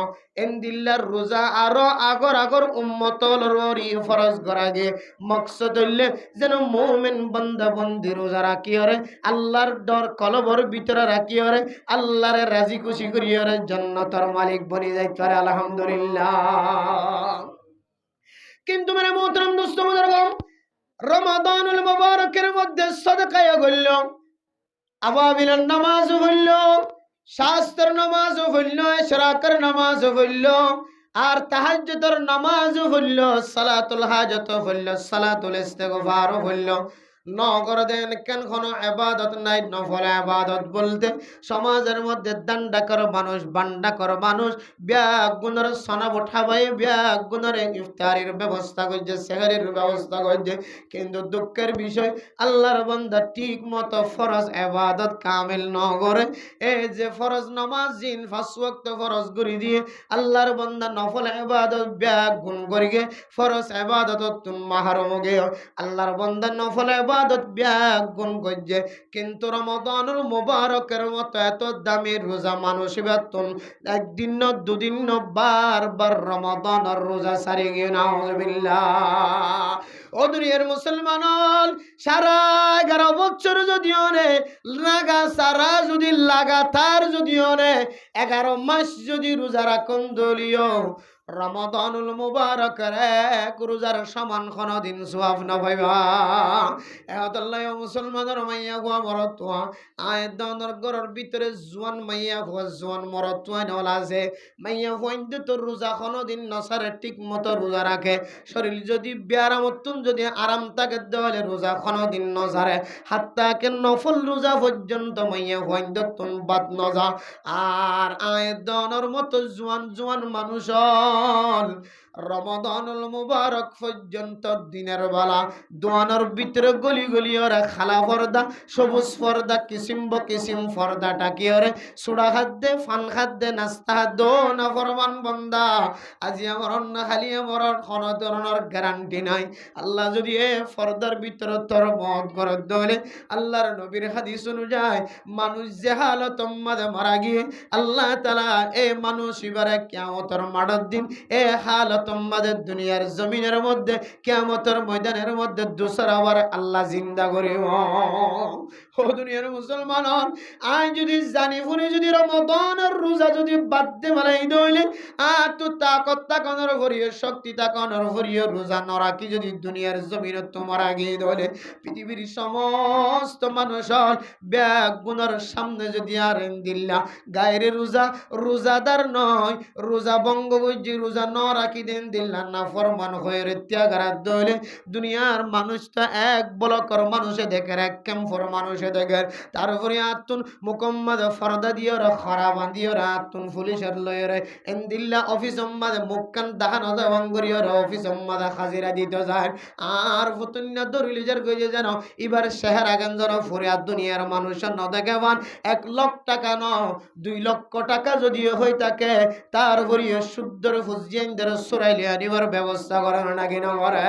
এন্দিল্লার রোজা আরো আগর উম্মতলরি ফরজ করা গিয়ে মকসদ হইলে যেন মুমিন বান্দা বান্দি রোজা রাখি হরে আল্লাহর ডর কলবর ভিতরে রাখি হরে আল্লাহরে রাজি খুশি করি হরে জান্নাতের মালিক বনি যাইতে পারে আলহামদুলিল্লাহ। কিন্তু মানে মোহতারাম দোস্ত বুজুর্গ, রমাদানুল মুবারকের মধ্যে সাদকায় গইল, আওয়াবিলের নামাজ হইল, শাস্ত্রের নামাজ হইল, ইশরাকের নামাজ হইল, আর তাহাজ্জুদের নামাজ হইল, সালাতুল হাজত হইল, সালাতুল ইস্তিগফার হইল। নগর দেন কেন কোনো ইবাদত নাই। নফল ইবাদত বলতে সমাজের মধ্যে দান্ডা কর মানুষ, বান্ডা কর মানুষ, ব্যাগুনের সনা উঠাবাই ব্যাগুনের ইফতারির ব্যবস্থা করছে, সেহরির ব্যবস্থা করছে। কিন্তু দুঃখের বিষয় আল্লাহর বান্দা ঠিক মতো ফরজ ইবাদত কামিল নগরে। এই যে ফরজ নামাজ জিন 5 ওয়াক্ত ফরজ করে দিয়ে আল্লাহর বান্দা নফল ইবাদত ব্যাগুন করিগে ফরজ ইবাদত তুম মাহরুম গে। আল্লাহর বান্দা নফল ইবাদত ব্যাগুন করছে, কিন্তু রমাদানুল মুবারকের মতো এত দামি রোজা মানুষ বেতন একদিন ন দুদিন ন বারবার রমাদানের রোজা সারি গিয়ে নাউজুবিল্লাহ। ও দুনিয়ার মুসলমান, সারা 11 বছর যদিও নে লাগা সারা যদি লাগাতার যদিও নে 11 মাস যদি রোজা রাখুন দলীয় রমাদানুল মুবারকের এক রোজার সমান কোনদিন সওয়াব না পাইবা। এতল্লাহ মুসলমানের মাইয়া গোয়া মরতুয়া আয়দানের ঘরের ভিতরে জোয়ান মাইয়া গোয়া জোয়ান মরতুয়া নল আছে। মাইয়া গোয়াইন্দে তো রোজা কোনদিন নসারে ঠিক মতো রোজা রাখে, শরীর যদি ব্যারামতুন যদি আরাম থাকে দেওয়ালে রোজা কোনদিন নসারে, হাত্তাকে নফল রোজা পর্যন্ত মাইয়া গোয়াইন্দে তুন বাদ নজা। আর আয়দানের মতো জোয়ান জোয়ান মানুষ রমাদানুল মুবারক পর্যন্ত দিনের বেলা দোয়ানোর ভিতরে গলি গলি ওরা খালা পর্দা সবুজ পর্দা কিসিম কিসিম পর্দা টাকি ওরে সুড়া খাদ্যে ফান খাদ্যে নাস্তা দো না ফরমান বন্দা আজি আমার অন্য খালি আমার কোনো ধরনের গ্যারান্টি নাই আল্লাহ যদি এ পর্দার ভিতরে তোর মত করে দলে আল্লাহর নবীর হাদিস অনুযায়ী মানুষ যে হালত মাঝে মারা গিয়ে আল্লাহ তাআলা এ মানুষ এবারে কিয়ামতের মাঠের দিন এ হালত মাঝে দুনিয়ার জমিনের মধ্যে কিয়ামতের ময়দানের মধ্যে দুসরাবার আল্লাহ জিন্দা করিব ও দুনিয়ার মুসলমান আজ যদি জানি শুনে যদি রমাদানের রোজা যদি বাদ দে মালাই দইলে আর তো তাকত তাকানোর ভরিয়ে শক্তি তাকানোর ভরিয়ে রোজা নরাকি যদি দুনিয়ার জমিনে তোমার আগে দইলে পৃথিবীর সমস্ত মানুষের ব্যাগ গুণের সামনে যদি আর দিল্লা গায়ের রোজা রোজাদার নয় রোজা বঙ্গবজ্জি রোজা নরাকি দিন দিল্লা না ফরমান হয়ে ত্যাগারাত দইলে দুনিয়ার মানুষ তো এক বলকর মানুষে দেখে এক কেমফর মানুষে দেখে তারপরে আতুন মুকম্মদ ফরদা দিয়ে খরা বাঁধিয়ে আতুন পুলিশের লয়ে এন্দিল্লা অফিস মাদে মুক্কান দাহানো দেওয়ান করিয়ে অফিস মাদে হাজিরা দিতে যায় আর ফুতুন্না দরিলিজার গইয়ে যেন এবার শেহার আগান যেন ফরিয়াদ দুনিয়ার মানুষের ন দেখেবান 1 লাখ টাকা ন 2 লক্ষ টাকা যদি হয়ে থাকে তারপরে শুদ্ধর ফুজিয়েন্দের সুরাইলে আনিবার ব্যবস্থা করার নাকি না করে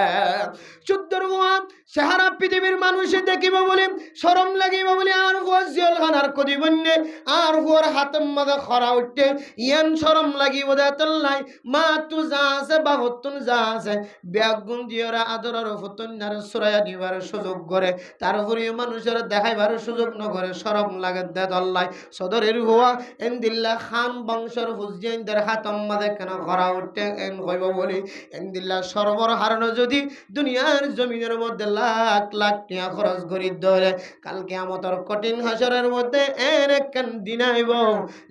শুদ্ধর গোয়াম সাহারা পৃথিবীর মানুষে দেখিব বলে শরম লাগিব বলে আর ফুয়াজিয়াল খানার কদি বন্যে আর ফুয়ার হাতম মাদে খরা উঠতে ইয়ান শরম লাগিব দেতল্লাই মা তু যা আছে বাহতুন যা আছে ব্যাগুন দিয়রা আদরার ফুতুন্নার সুরাইয়া দিবার সুযোগ করে তারপরে মানুষের দেখাইবার সুযোগ ন করে শরম লাগে দেতল্লাই সদরের হুয়া এন্দিল্লা খান বংশের হুজেইনদের হাতম মাদে কেন খরা উঠতে এন কইব বলি এন্দিল্লা সর্বর হারানো যদি দুনিয়ার জমিনের মধ্যে লাখ লাখ টাকা খরচ করি ধরে কাল কিয়ামতের কঠিন হাসরের মধ্যে এর একখান দিন আইব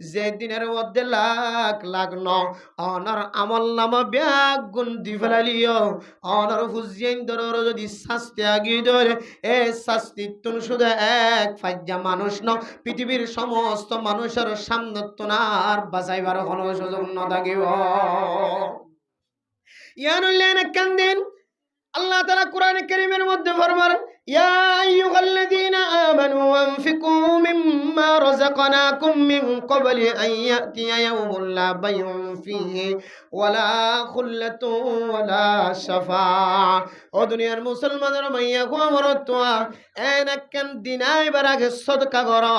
যে দিনের মধ্যে লাখ লাখ ন অনর আমল নামা ব্যাগ গুণ দি ফেলালিও অনর হুজেইন দরর যদি শাস্তি আগিয়ে ধরে এ শাস্তি তুন শুধু এক ফাজ্জা মানুষ ন পৃথিবীর সমস্ত মানুষের সামনে তোনার বাঁচাইবার কোনো সুযোগ ন থাকিব ইয়ানুল্লাহ একখান দিন আল্লাহ তাআলা কোরআনে কারীমের মধ্যে ফরমান ইয়া আইয়ুহাল্লাযীনা আমানু আনফিকু মিম্মা রাযাকনাকুম মিন ক্বাবলি আন ইয়াতিয়া ইয়াওমুন লা বাইউন ফীহি ওয়ালা খুল্লাতুন ওয়ালা শাফাআ ও দুনিয়ার মুসলমানের মাইয়া গো আমার তোয়া একখান দিন আইবার আগে সদকা করো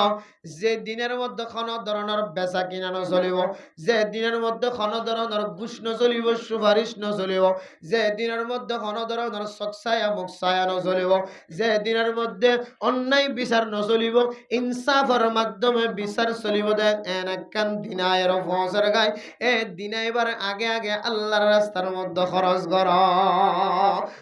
যে দিনের মধ্যে কোনো ধরনের বেচা কিনা নচলিব যে দিনের মধ্যে কোনো ধরনের ঘুষ নচলিব সুপারিশ নচলিব যে দিনের মধ্যে কোনো ধরনের চকসায়া মুকসায়া নচলিব যে দিনের মধ্যে অন্যায় বিচার নচলিব ইনসাফের মাধ্যমে বিচার চলিব দে একখান দিনায়ের ফসর গায় এ দিনাইবার আগে আগে আল্লাহর রাস্তার মধ্যে খরচ কর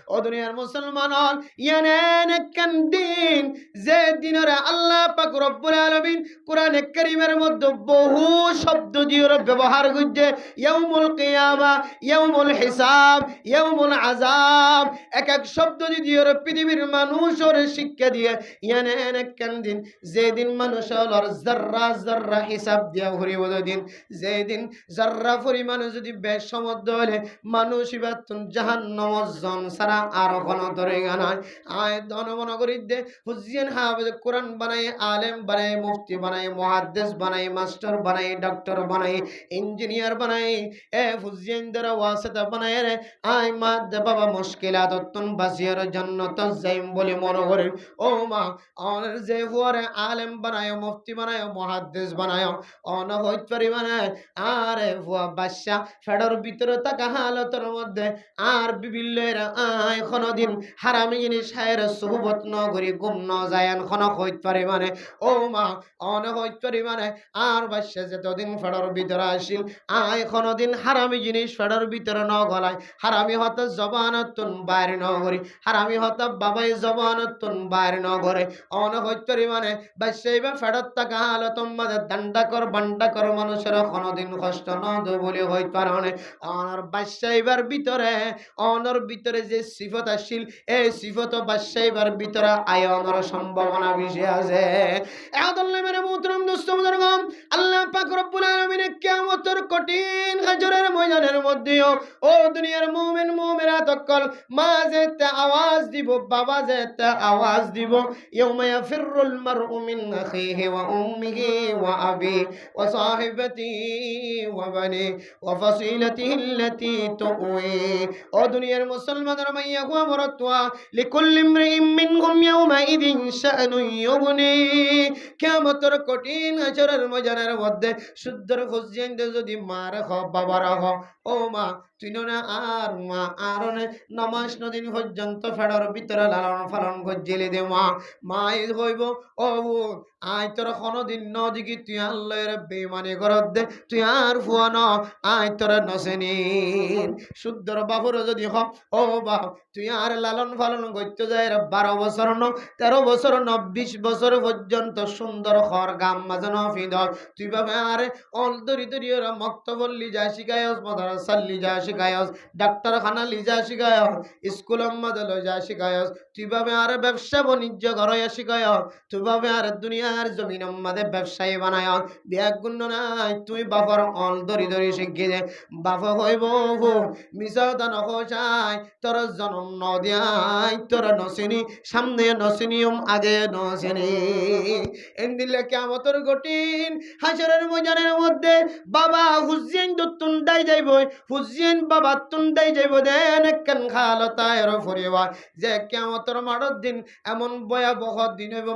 ও দুনিয়ার মুসলমান ইয়ান একখান দিন যে দিনের আল্লাহ পাক রব্বুল আলামিন কোরআনে কারীমের মধ্যে বহু শব্দ দিয়ে ব্যবহার করছে ইয়াউমুল কিয়ামা ইয়াউমুল হিসাব ইয়াউমুল আযাব এক এক শব্দ দিয়ে পৃথিবীর মানুষের শিক্ষা দিয়ে ইয়ান একখান দিন যেদিন মানুষের যাররা যাররা হিসাব দিয়া হরিব দিন যেদিন যাররা পরিমাণ যদি বেশ সমুদ্র হলে মানুষ ইবাতুন জাহান্নাম জন সারা আর কোনো ধরে গানায় আয় দনমন করি দে হুজিয়ান হাফেজ কোরআন বানাই আলেম বানাই মুফতি বানাই মুহাদ্দিস বানাই মাস্টার বানাই ডক্টর বানাই ইঞ্জিনিয়ার বানাই এ হুজিয়ানদের ওয়াসিতা বানাই রে আয় মা দে বাবা মুশকিলাত তুন বাসিয়ার জান্নাত যাইম বলে মনে করে ও মা অনের যে ফুয়ারে আলেম বানায় মুফতি বানায় মুহাদ্দিস বানায় অন হইত পরিমাণে আরে ফুয়া বাদশা ফেডর ভিতরে থাকা হালতের মধ্যে আর বিবিল্লেরা আয় কোনদিন হারামি জিনিস হায়ের সুহবত ন করি গুম ন যায়ান খন হইত পরিমাণে ও মা অন হইত পরিমাণে আর বাদশা যতদিন ফেডর ভিতরে আসিল আয় কোনদিন হারামি জিনিস ফেডর ভিতরে ন গলায় হারামি হত জবানতুন বাইর ন করি হারামি হত বাবাই জবানতুন বাইর ন করে অন হইত পরিমাণে বাদশা এবার ফেডর টাকা হলো তোমাদের দান্ডা কর বান্ডা কর মানুষের কোনোদিন কষ্ট ন দে বলে হইতে পারে অনর বাদশাহিবার ভিতরে অনর ভিতরে যে সিফত আসিল এই সিফত বাদশাহিবার ভিতরে আয়নের সম্ভাবনা বেশি আছে। আল্লাহ মেরে মুহতারাম দোস্ত বুজুর্গম, আল্লাহ পাক রব্বুল আলামিন কিয়ামতের কঠিন হাজরের ময়দানের মধ্যেও ও দুনিয়ার মুমিন মুমিনাত সকল মা যেতে আওয়াজ দিব, বাবা যেতে আওয়াজ দিব, ইয়াউমা ইয়াফিরুল মারউ মিন আখিহি ওয়া উম্মিহি ওয়া আবি ওয়া সাহিবাতিহি ওয়া বানি ওয়া ফাসিলাতিহি আল্লাতী তুওয়ি। ও দুনিয়ার মুসলমানের মাইয়া গো মরতওয়া লিকুল্লি ইমরিইম মিনহুম ইয়াউমা ইযিন শাআনুন ইউগনি। কিয়ামতের কঠিন হাশরের ময়দানের মধ্যে শুদ্ধর খুঁজিয়েন যদি মা রাখো বাবা রাখো, ও মা তুই না আর মা আর নামাজ নদিন পর্যন্ত ফেডার ভিতরে লালন পালন করছিলি দে মা মাই হইব ও আয় তোর কোনদিন নদিকে তুই আল্লাহর বেমানি করত দে তুই আর ফুয়া ন আয় তোর নসেনি শুদ্ধর বাবুর যদি হ ও বাপ তুই আর লালন পালন করতে যায় 12 বছর ন 13 বছর ন 20 বছর পর্যন্ত সুন্দর খর গাম মাজন ফিদ তুই বাবা আর অল দরি দরি ওরা মক্তবল লিজা শিখায়স মাদ্রাসা লিজা শিখায়স ডাক্তারখানা লিজা শিখায়স স্কুল মধ্যে লইজা শিখায়স তুই ভাবে আর ব্যবসা বাণিজ্য ঘরয়া শিখায়স তুই ভাবে আর দুনিয়ার জমিন মধ্যে ব্যবসায়ী বানায় বিয়াক গুণ নাই তুই বাবার অল দরি দরি শিখি যে বাবা হইব মিশাদা নখাই তোর জন্ম নদিয়াই তোর নসিনি সামনে নসিনিয়ম আগে নসিনি এন্দিলে কিয়ামতের কঠিন হাশরের ময়দানের মধ্যে বাবা হুসেন তুন্দাই যাইব হুসেন বাবা তুন্দাই যাইব দেন কেন খালতায়ের পরিবার যে কিয়ামতের মাঠের দিন এমন ভয়াবহ দিন হইব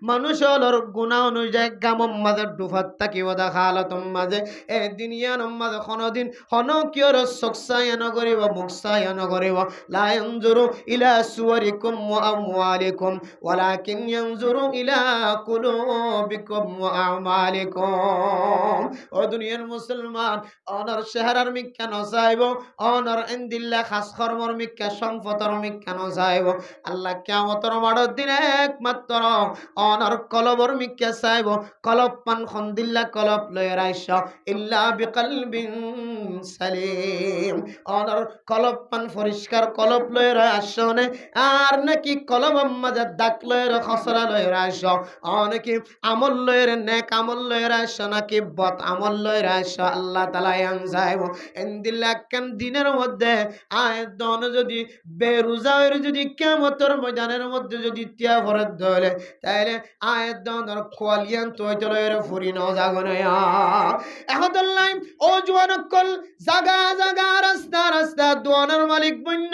মানুষের গুনাহ অনুযায়ী গামম মাঝে ডুফাত থাকিব দেখালতম মাঝে এ দুনিয়ার মাঝে কোনদিন হনকিয়র সকসায়ন করিব মুকসায়ন করিব লা ইয়ানজুরু ইলা সুওয়ারিকুম ওয়া আমওয়ালিকুম ওয়ালাকিন ইয়ানজুরু ইলা কুলুবিকুম ওয়া আমালিকুম। ও দুনিয়ার মুসলমান অনর চেহারার মিক্কা নচাইব অনর ইন্দিল্লা খাস কর্মর মিক্কা সম্পদর মিক্কা নচাইব আল্লাহ কিয়ামতের মাঠের দিন একমাত্র অনর কলবর মিক্কা চাইব কলব পান খন্দিল্লা কলব লয়ে রাইছ ইল্লা বিকলবিন সালিম অনর কলব পান পরিষ্কার কলব লয়ে রাইছনে আর নাকি কলব মাঝে দাগ লয়ে খসরা লয়ে রাইছ অনেকে আমল লয়ে নেক আমল লয়ে রাইছ নাকি বদ আমল লয়ে রাইছ আল্লাহ তাআলা আনজাইব এন্দিল্লা কেন দিনের মধ্যে আয়দন যদি বেরুজায়ের যদি কিয়ামতের ময়দানের মধ্যে যদি তিয়া ভরে ধরে তাইলে আয়দনের কোয়ালিয়ান তৈতলের ফুরি ন জাগনয়া এহদল্লাই ও জওয়ানকল জাগা জাগা রাস্তা রাস্তা দোয়ানের মালিক বন্য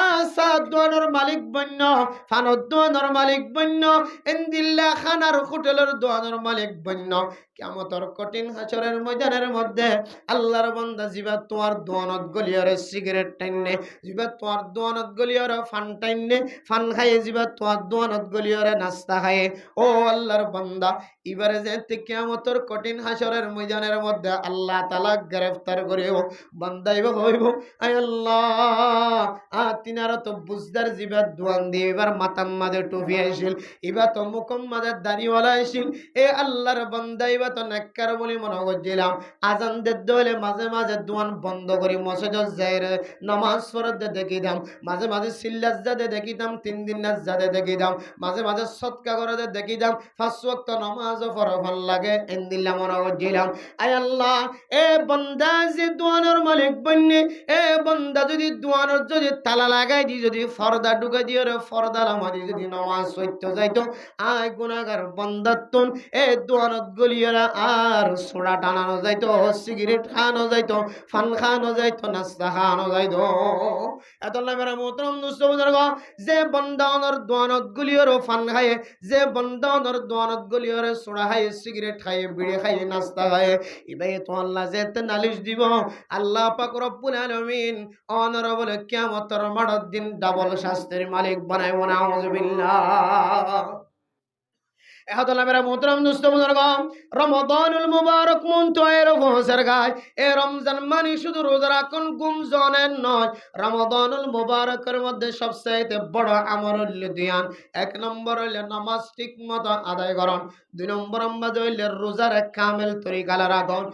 আসা দোয়ানের মালিক বন্য ফানদ দোয়ানের মালিক বন্য এন্দিল্লা খানার হোটেলের দোয়ানের মালিক বন্য কিয়ামতের কঠিন হাশরের ময়দানের মধ্যে আল্লাহর বান্দা জিবা তোমার দোয়ানত গলিয়ারে সিগারেট টাইনে জিবা তোমার দোয়ানত গলিয়ারে ফান টাইনে ফান খাইয়ে জিবা তোমার দোয়ানত গলিয়ারে নাস্তা খাইয়ে ও আল্লাহর বান্দা এবারে যেতে কিয়ামতের কঠিন হাশরের ময়দানের মধ্যে আল্লাহ তাআলা গ্রেফতার করিও বান্দাইব হইব আয় আল্লাহ তিনার তো বুজদার জিবা দোয়ান দিয়ে এবার মাথার মাঝে টুপি আইছিল এবার তো মুখম মাঝে দাড়িওয়ালা আইছিল এ আল্লাহর বান্দা এবার তো নেককার বলি মনে করছিলাম আজান দিতে হলে মাঝে মাঝে দোয়ান বন্ধ করি মসজিদে যাই নামাজ পড়তে দেখিতাম মাঝে মাঝে সিল্লাস যাতে দেখিতাম 3 দিন নাচ যাতে দেখিতাম মাঝে মাঝে সদকা করতে দেখিতাম 5 ওয়াক্ত নামাজও পড়া ভাল লাগে এন্দিল্লা মনে করছিলাম আয় আল্লাহ এ বান্দা যে দোয়ানের মালিক বন্যে এ বান্দা যদি দোয়ানের যদি তালা লাগাই দি যদি পর্দা ঢুকাই দিয়ে পর্দা লামাদি যদি নামাজ পড়তে যাইতো আয় গুনাহগার বান্দাতুন এ দোয়ানত গলিয়ারা আর সোডা টানানো যাইতো সিগারেট খানো যাইতো ফান খানো যাইতো নাস্তা খানো যাইতো এত মেরা মোহতরম দোস্ত বুজুর্গ যে বান্দাওয়ানোর দোয়ানত গলিয়ার ফান খায় যে বান্দাওয়ানোর দোয়ানত গলিয়ার সোডা খায় সিগারেট খায় বিড়ি খায় নাস্তা খায় ইবাই তো আল্লাহ যেতে নালিশ দিব আল্লাহ পাক রব্বুল আলামিন অনর বলে কিয়ামতের মাঠের দিন ডাবল শাস্তির মালিক বানাইব না আউযুবিল্লাহ। এহতলা মেরা মোহতরম দোস্ত বুজুর্গ রমাদানুল মুবারক মন তো এর বহসের গায় এ রমজান মানে শুধু রোজা রাখুন গুম জনের নয় রমাদানুল মুবারকের মধ্যে সবচাইতে বড় আমল হইল দিয়ান এক নম্বর হইল নামাজ ঠিক মতো আদায় করুন দুই নম্বর হইল রোজার কামেল তরিকালা রাখুন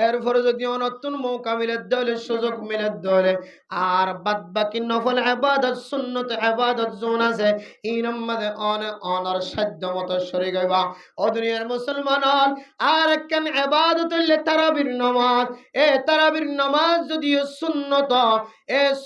এরপরে যদি নতুন মৌকা মিলে দলে সুযোগ মিলে দলে আর বাদ বাকি নফল ইবাদত সুন্নত ইবাদত জোন আছে এই নম্বরে অনার সাধ্য মতো শরীক হইবা ও দুনিয়ার মুসলমান আর কেন ইবাদত হইলে তারাবির নামাজ তারাবির নামাজ যদি সুন্নত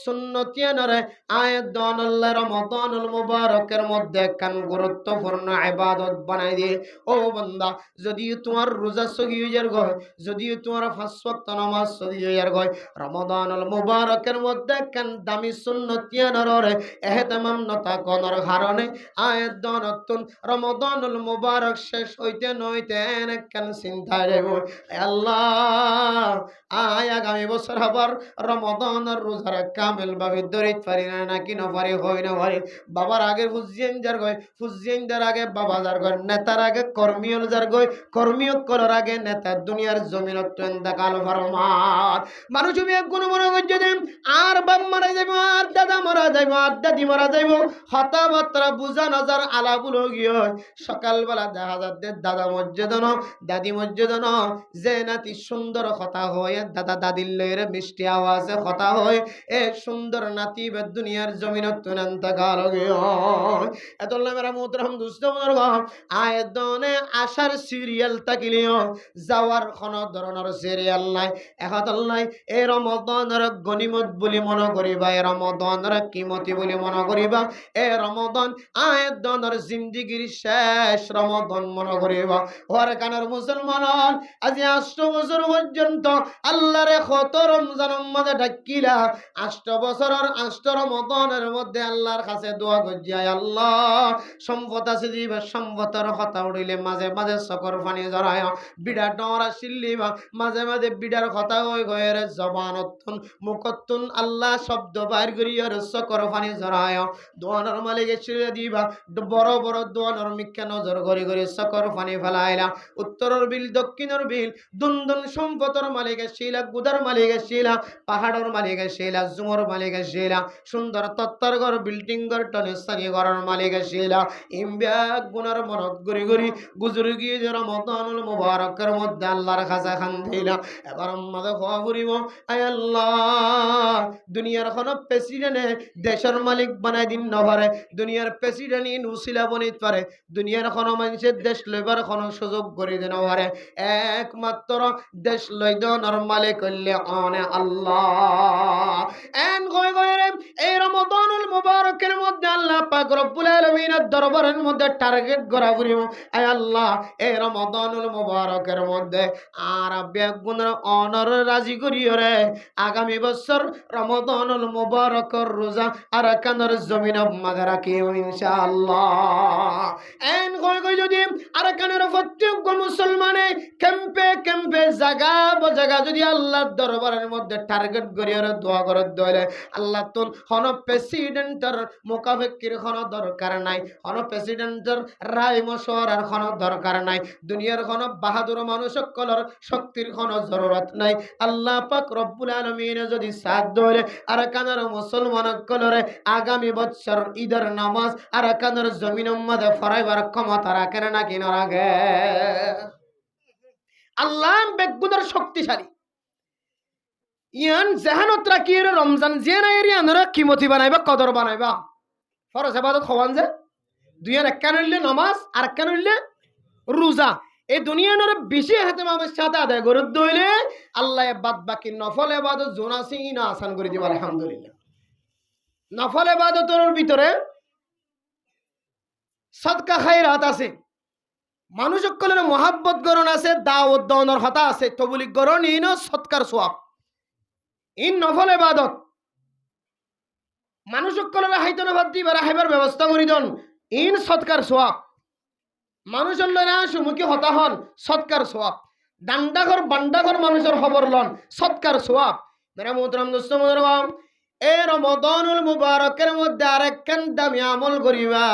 সুন্নতিয়ানরে আয়াত দান আল্লাহ রমাদানুল মুবারকের মধ্যে কান গুরুত্বপূর্ণ ইবাদত বানাই দিয়ে ও বান্দা যদি তোমার রোজা সহি হয়ে যায় যদি তোমার 5 ওয়াক্ত নামাজ সহি হয়ে যায় রমাদানুল মুবারকের মধ্যে কান দামি সুন্নতিয়ানরে এহতেমাম নতা কোনর কারণে আয়াত দান রমাদানুল মুবারক শেষ হইতে নইতে কান চিন্তা দেব আল্লাহ আগামী বছর আবার রমাদানের রোজার কামেল ভাবে দরিত পারি না নাকি না পারি হয় না পারি বাবার আগে ফুজিয়েন যার গয় ফুজিয়েনদের আগে বাবা যার গয় নেতার আগে কর্মীয়ল যার গয় কর্মীয় করার আগে নেতার দুনিয়ার জমিনত দেখাল ফরমান মানুষ এক গুণ মনে করছে যে আর বাপ মারা যাইব আর দাদা মারা যাইব আর দাদি মারা যাইব হতাবার্তা বুঝা নজার আলাপুল গিয়ে সকালবেলা দেখা যাচ্ছে দাদা মর্যাদন দাদি মর্যাদন যে নাতি সুন্দর কথা হয় দাদা দাদির লয়ের মিষ্টি আওয়াজে কথা হয় এ সুন্দর নাতি বে দুনিয়ার জমিনত তুনন্ত গাল গিয়ে এত মেরা মোহতরম দুস্থ বুজুর্গ আয়দনে আশার সিরিয়াল তাকিলিও যাওয়ার কোন ধরনের সিরিয়াল নাই একাতল নাই এই রমাদানের গনিমত বলি মনে করিবা এই রমাদানের কিমতি বলি মনে করিবা এই রমাদান আয়দনের জিন্দেগীর শেষ রমাদান মনে করিবা ওর কানের মুসলমান আজ 8 বছর পর্যন্ত আল্লাহরে কত রমজানের মধ্যে ডাকিলা 8 বছরের 8 রমাদানের মধ্যে আল্লাহর কাছে দোয়া করছিই আল্লাহ সম্পদ আছে দিবা সম্পদের কথা উড়িলে মাঝে মাঝে চকর পানি জড়ায় বিড়া ডরা শিল্লিবা মাঝে মাঝে বিড়ার কথা হয়ে গয়ের জবানতুন মুখতুন আল্লাহ শব্দ বাইর করিয়ার চকর পানি জড়ায় দোয়ানোর মালিকে ছিঁড়ে দিবা বড় বড় দোয়ানোর মিথ্যা নজর ঘরে ঘরে চকর পানি ফেলাইলা উত্তরের বিল দক্ষিণের বিল দুনদুন সম্পদের মালিকে শিলা গুদার মালিকে শিলা পাহাড়ের মালিকে শিলা জুমর মালিকে শিলা সুন্দর তত্তর ঘর বিল্ডিং ঘর টনে সানি ঘরের মালিকে শিলা ইমব্যাগ গুনার মনত গরি গরি গুজরে গিয়ে যে রমাদানুল মুবারকের মধ্যে আল্লাহর কাছে খান দিলা এবার আমাদের হওয়া করিব আয় আল্লাহ দুনিয়ার কোন প্রেসিডেন্টে দেশের মালিক বানাই দিন না পারে দুনিয়ার প্রেসিডেন্ট ইন উসিলা বনিত পারে দুনিয়ার কোন মানুষের দেশ লইবার কোন সুযোগ করে দিন পারে একমাত্র দেশ লই দনের মালিক হইলে অনে আল্লাহ এন গয় গয় রে এই রমাদানুল মুবারকের মধ্যে আল্লাহ পাক রব্বুল আলামিনের দরবারের মধ্যে টার্গেট করা করিব আয় আল্লাহ এই রমাদানুল মুবারকের মধ্যে আর বেগুনের অনর রাজি করিও রে আগামী বছর রমাদানুল মুবারকের রোজা আর কানের জমিন মাঝে রাখিও ইনশাআল্লাহ এন গয় গয় যদি আর কানের প্রত্যেক মুসলমানে ক্যাম্পে ক্যাম্পে জায়গা জায়গা যদি আল্লাহর দরবারের মধ্যে টার্গেট করিও রে দোয়া করে দইলে আল্লাহ তুন হন প্রেসিডেন্টের মোকাবেকির কোন দরকার নাই হন প্রেসিডেন্টের রায় মশওয়ারার কোন দরকার নাই দুনিয়ার কোন বাহাদুর মানুষ সকলের শক্তির কোন জরুরত নাই আল্লাহ পাক রব্বুল আলামিন যদি সাথ দেয় আর কানের মুসলমান সকলের আগামী বছর ঈদের নামাজ আর কানের জমিনের মধ্যে ফরাইবার ক্ষমতা রাখেন না কিনা রাখে আল্লাহ বেগুনের শক্তিশালী ইয়ান জাহানত রাখি রমজান যে নাই ইয়ানরা কিমতি বানাইবা কদর বানাইবা ফরজ ইবাদত হওয়ান যে দুইয়ার একখান হইলে নামাজ আর একখান হইলে রোজা এই দুনিয়ার বেশি ইহতিমামের সাথে আদায় করে দইলে আল্লাহ বাদ বাকি নফল ইবাদত জোনাসি না আসান করে দিবা আলহামদুলিল্লাহ নফল ইবাদতের ভিতরে সদকা খায়রাত আছে মানুষ সকলের মহাব্বত গরণ আছে দাওয়াত দাওয়ানোর কথা আছে তবলিগ গরণ ইন সৎকার সওয়াব ইন নফল ইবাদত মানুষ সকলের হাইতন ভাত দিবার হাইবার ব্যবস্থা করি দন ইন সৎকার সওয়াব মানুষের লয়না সুমুখী হতা হন সৎকার সওয়াব ডান্ডাঘর বান্ডাঘর মানুষের খবর লন সৎকার সওয়াব মেরা মোহতরম দোস্ত মুজরবাম এ রমাদানুল মুবারকের মধ্যে আরেকখান দামি আমল করিবা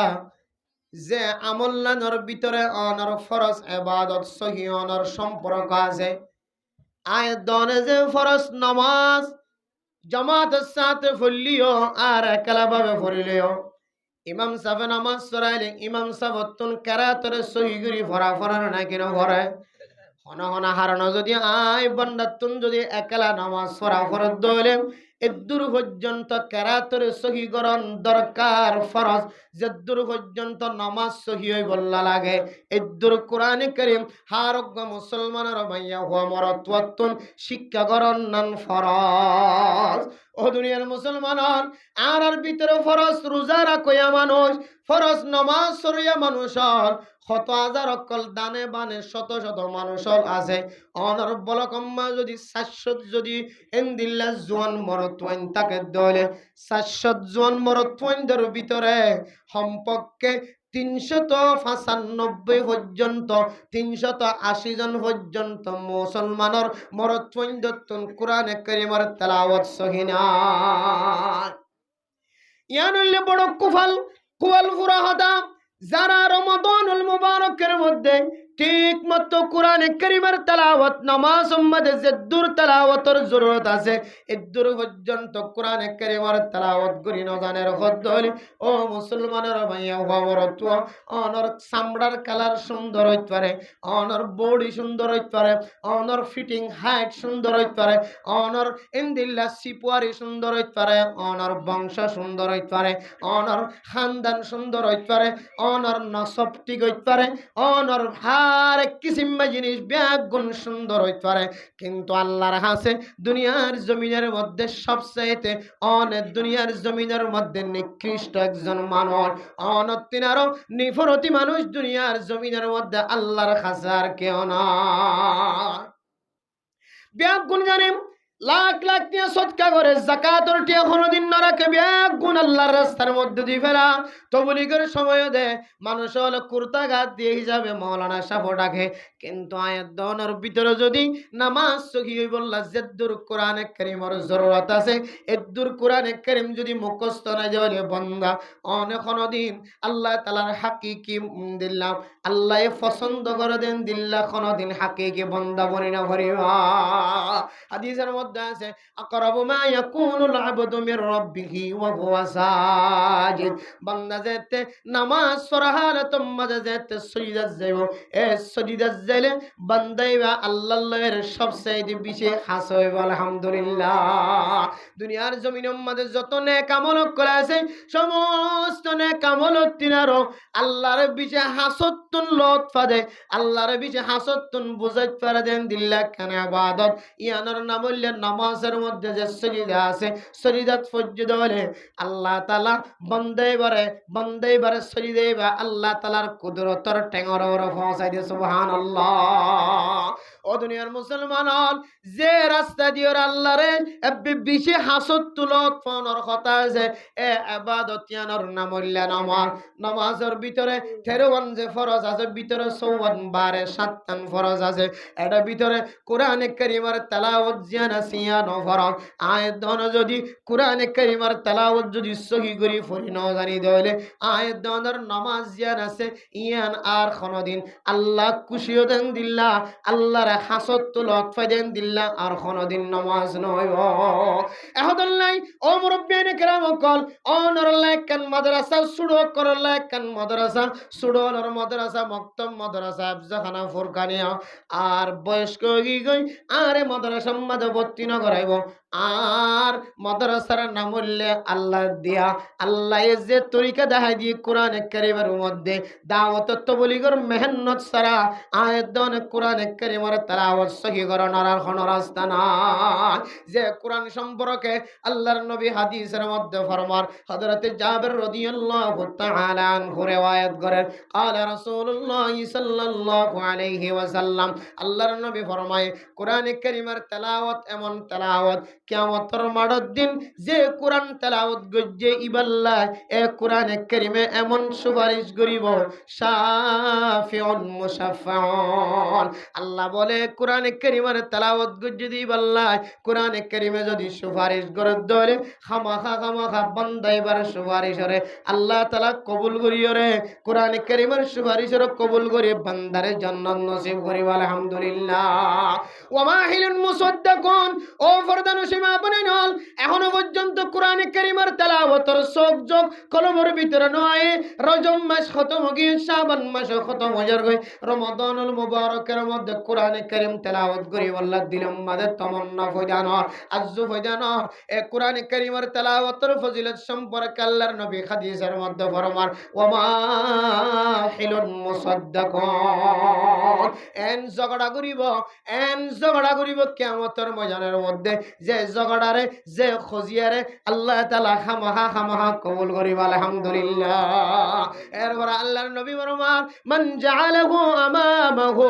যে আমল্লানোর ভিতরে অনর ফরজ ইবাদত সহি অনর সম্পর্ক আছে আয়াত দনে যে ফরজ নামাজ জামাতের সাথে পড়লিও আর একলা ভাবে পড়লিও ইমাম সাহেব নামাজ পড়াইলে ইমাম সাহেব তুন কেরাতরে সহি করি ভরা ফরার না কেন ঘরে হনা হনা হারানো যদি আই বন্দাতুন যদি একলা নামাজ পড়া ফরজ দইলে এদুর পর্যন্ত কেরাতরে সহি করন দরকার ফরজ যেদুর পর্যন্ত নামাজ সহি হই বললা লাগে এদুর কোরআনে কারীম হারজ্ঞ মুসলমানের ভাইয়া হওয়া মরত্বতুন শিক্ষা করন নান ফরজ ও দুনিয়ার মুসলমান আর ভিতরে ফরজ রোজা রাখয়া মানুষ ফরজ নামাজ সরিয়া মানুষ শত হাজার অকল দানে বানে শত শত মানুষ আছে অনর বলকম্মা যদি শাশ্বত যদি এন্দিল্লা জোয়ান মরত্বাইন তাকে দলে শাশ্বত জোয়ান মরত্বাইনদের ভিতরে সম্পর্কে 395 পর্যন্ত 380 জন পর্যন্ত মুসলমানের মরত্বাইন কোরআনে কারীমের তেলাওয়াত সহিনা ইয়ানুল্লে বড় কুফাল কুয়াল ফুরাহাদা যারা রমাদানুল মুবারকের মধ্যে ঠিক মতো কোরআনে কারীমের তেলাওয়াত নামাজ উম্মতে যেদুর তেলাওয়াতের জরুরত আছে এদুর পর্যন্ত কোরআনে কারীমের তেলাওয়াত করি ন জানের হদ্দল ও মুসলমানের ভাইয়া হওয়ারত অনর চামড়ার কালার সুন্দর হইতে পারে অনর বডি সুন্দর হইতে পারে অনর ফিটিং হাইট সুন্দর হইতে পারে অনর ইনদিল্লা সিপুয়ারি সুন্দর হইতে পারে অনর বংশ সুন্দর হইতে পারে অনর খানদান সুন্দর হইতে পারে অনর নসব ঠিক হইতে পারে অনর আর কিসিম জিনিস ব্যাগ গুণ সুন্দর হইতে পারে কিন্তু আল্লাহর কাছে দুনিয়ার জমিনের মধ্যে সবচাইতে অনেক দুনিয়ার জমিনের মধ্যে নিকৃষ্ট একজন মানুষ অনতিনারও নিফরতি মানুষ দুনিয়ার জমিনের মধ্যে আল্লাহর কাছে আর কেউ না ব্যাগ গুণ জানেন লাখ লাখ টিয়া সদকা করে যাকাতের টিয়া কোনদিন না রাখে ব্যাগ গুণ আল্লাহর রাস্তার মধ্যে দিয়ে ফেলা তবলিগের সময় দে মানুষ হলো কুর্তা গাত দিয়ে হিসাবে মাওলানা সাহেব ডাকে কিন্তু আয়াত দনের ভিতরে যদি নামাজ সহি হই বললা যেদুর কোরআনে কারীমের জরুরত আছে এদুর কোরআনে কারীম যদি মুখস্থ না যাওয়ালে বান্দা অনেক কোনদিন আল্লাহ তাআলার হাকিকি দিল্লাহ আল্লাহ পছন্দ করে দেন দিল্লাহ কোনদিন হাকিকি বান্দা বনি না ভরিবা হাদিসের মধ্যে আছে আকরাবু মা ইয়াকুনুল আবদু মির রাব্বিহি ওয়া হুয়া সাজিদ বান্দা যেতে নামাজ পড়া হালাত মাঝে যেতে সিজদা যাইবো এ সিজদা যাইলে বান্দাইবা আল্লাহর সবচেয়ে বেশি খাস হইব আলহামদুলিল্লাহ দুনিয়ার জমিনের মধ্যে যত নেক আমল করা আছে সমস্ত নেক আমল তিনারো আল্লাহর বেশি হাসতুন লতফা দে আল্লাহর বেশি হাসতুন বুঝাইত পারে দেন দিল্লাহ কানে ইবাদত ইয়ানোর নাম হইলে নামাজের মধ্যে যে সিজদা আছে সিজদাত ফজদ বলে আল্লাহ তাআলা বান্দাইবারে সিজদাইবা আল্লাহ তাআলার কুদরতের টেঙ্গর ওর পৌঁছাই দিয়ে সুবহানাল্লাহ ও দুনিয়ার মুসলমান যে রাস্তা দিয়ে আল্লাহরে বেশি হাসত তুলত ফোনর কথা আছে এ ইবাদত ইয়ানোর নাম হইলে নামাজের ভিতরে 13 যে ফরজ আছে ভিতরে 54 বারে 7 ফরজ আছে এটা ভিতরে কোরআনে কারীমের তেলাওয়াত জিয়ানা সিয়ানো ফরজ আয়াত দন যদি কোরআনে কারীমের তেলাওয়াত যদি সহি করি পড়ি না জানি দলে আয়াত দনের নামাজ জিয়ান আছে ইয়ান আর কোনদিন আল্লাহ খুশি দেন দিল্লাহ আল্লাহর হাসত তুলত ফাইদেন দিল্লাহ আর কোনদিন নামাজ নয় এখন নাই ও মুরব্বিয়ানে কেরাম কল অনর লাকান মাদ্রাসা সুড়ো কর লাকান মাদ্রাসা সুড়োর মাদ্রাসা মক্তব মাদ্রাসা আফজাখানা ফুরকানিয়া আর বয়স্ক গই আরে মাদ্রাসা মধ্যে ভর্তি না করাইব আর মাদ্রাসার নাম হইলে আল্লাহ দিয়া আল্লাহ যে তরিকা দেখাই দিয়ে কোরআনে কারীমের মধ্যে দাওয়াত তবলিগের মেহনত সারা আয়াত দন কোরআনে কারীমের তেলাওয়াত সহি করার আর কোন রাস্তা নাই যে কোরআন সম্পর্কে আল্লাহর নবী হাদিসের মধ্যে ফরমান হযরত জাবের রাদিয়াল্লাহু তাআলা আনহু riwayat করেন قال রাসূলুল্লাহ সাল্লাল্লাহু আলাইহি ওয়াসাল্লাম আল্লাহর নবী ফরমায় কোরআনে কারীমের তেলাওয়াত এমন তেলাওয়াত কিয়ামতের মাঠের দিন যে কোরআন তেলাওয়াত গজ্জে ইবাল্লাহ এ কোরআনে কারীমে এমন সুপারিশ করিব শাফিউন মুশাফফাউন। আল্লাহ বলে কোরআনে কারীমের তেলাওয়াত গজ্জে দিবাল্লাহ কোরআনে কারীমে যদি সুপারিশ করে দলে খামাখা বান্দাইবার সুপারিশরে আল্লাহ তাআলা কবুল করিয়রে কোরআনে কারীমের সুপারিশরে কবুল করে বান্দারে জান্নাত নসিব করিব আলহামদুলিল্লাহ। ওয়া মাহিলুন মুসাদ্দাকুন ও ফরদান সীমা আপনি নল এখনো পর্যন্ত কোরআনে কারীমের তেলাওয়াতের সবজক কলমের ভিতরে নয়। রজব মাস খতম হয়ে শাবান মাস খতম হয়ে যায়, রমাদানুল মুবারকের মধ্যে কোরআনে কারীম তেলাওয়াত করি আল্লাহ দিলম মাঝে তমন্না ফয়দানো আজ্জু ফয়দানো। এ কোরআনে কারীমের তেলাওয়াতের ফজিলত সম্পর্কে আল্লাহর নবী হাদিসের মধ্যে ফরমান ওয়া মাহিলুন মুসাদ্দাকুন এন ঝগড়া করিব কিয়ামতের ময়দানের মধ্যে যে ঝগড়ারে যে খজিয়ারে আল্লাহ তাআলা খামাহা কবুল করিব আলহামদুলিল্লাহ। এরপর আল্লাহর নবী ফরমান মান জাআলাহু আমামাহু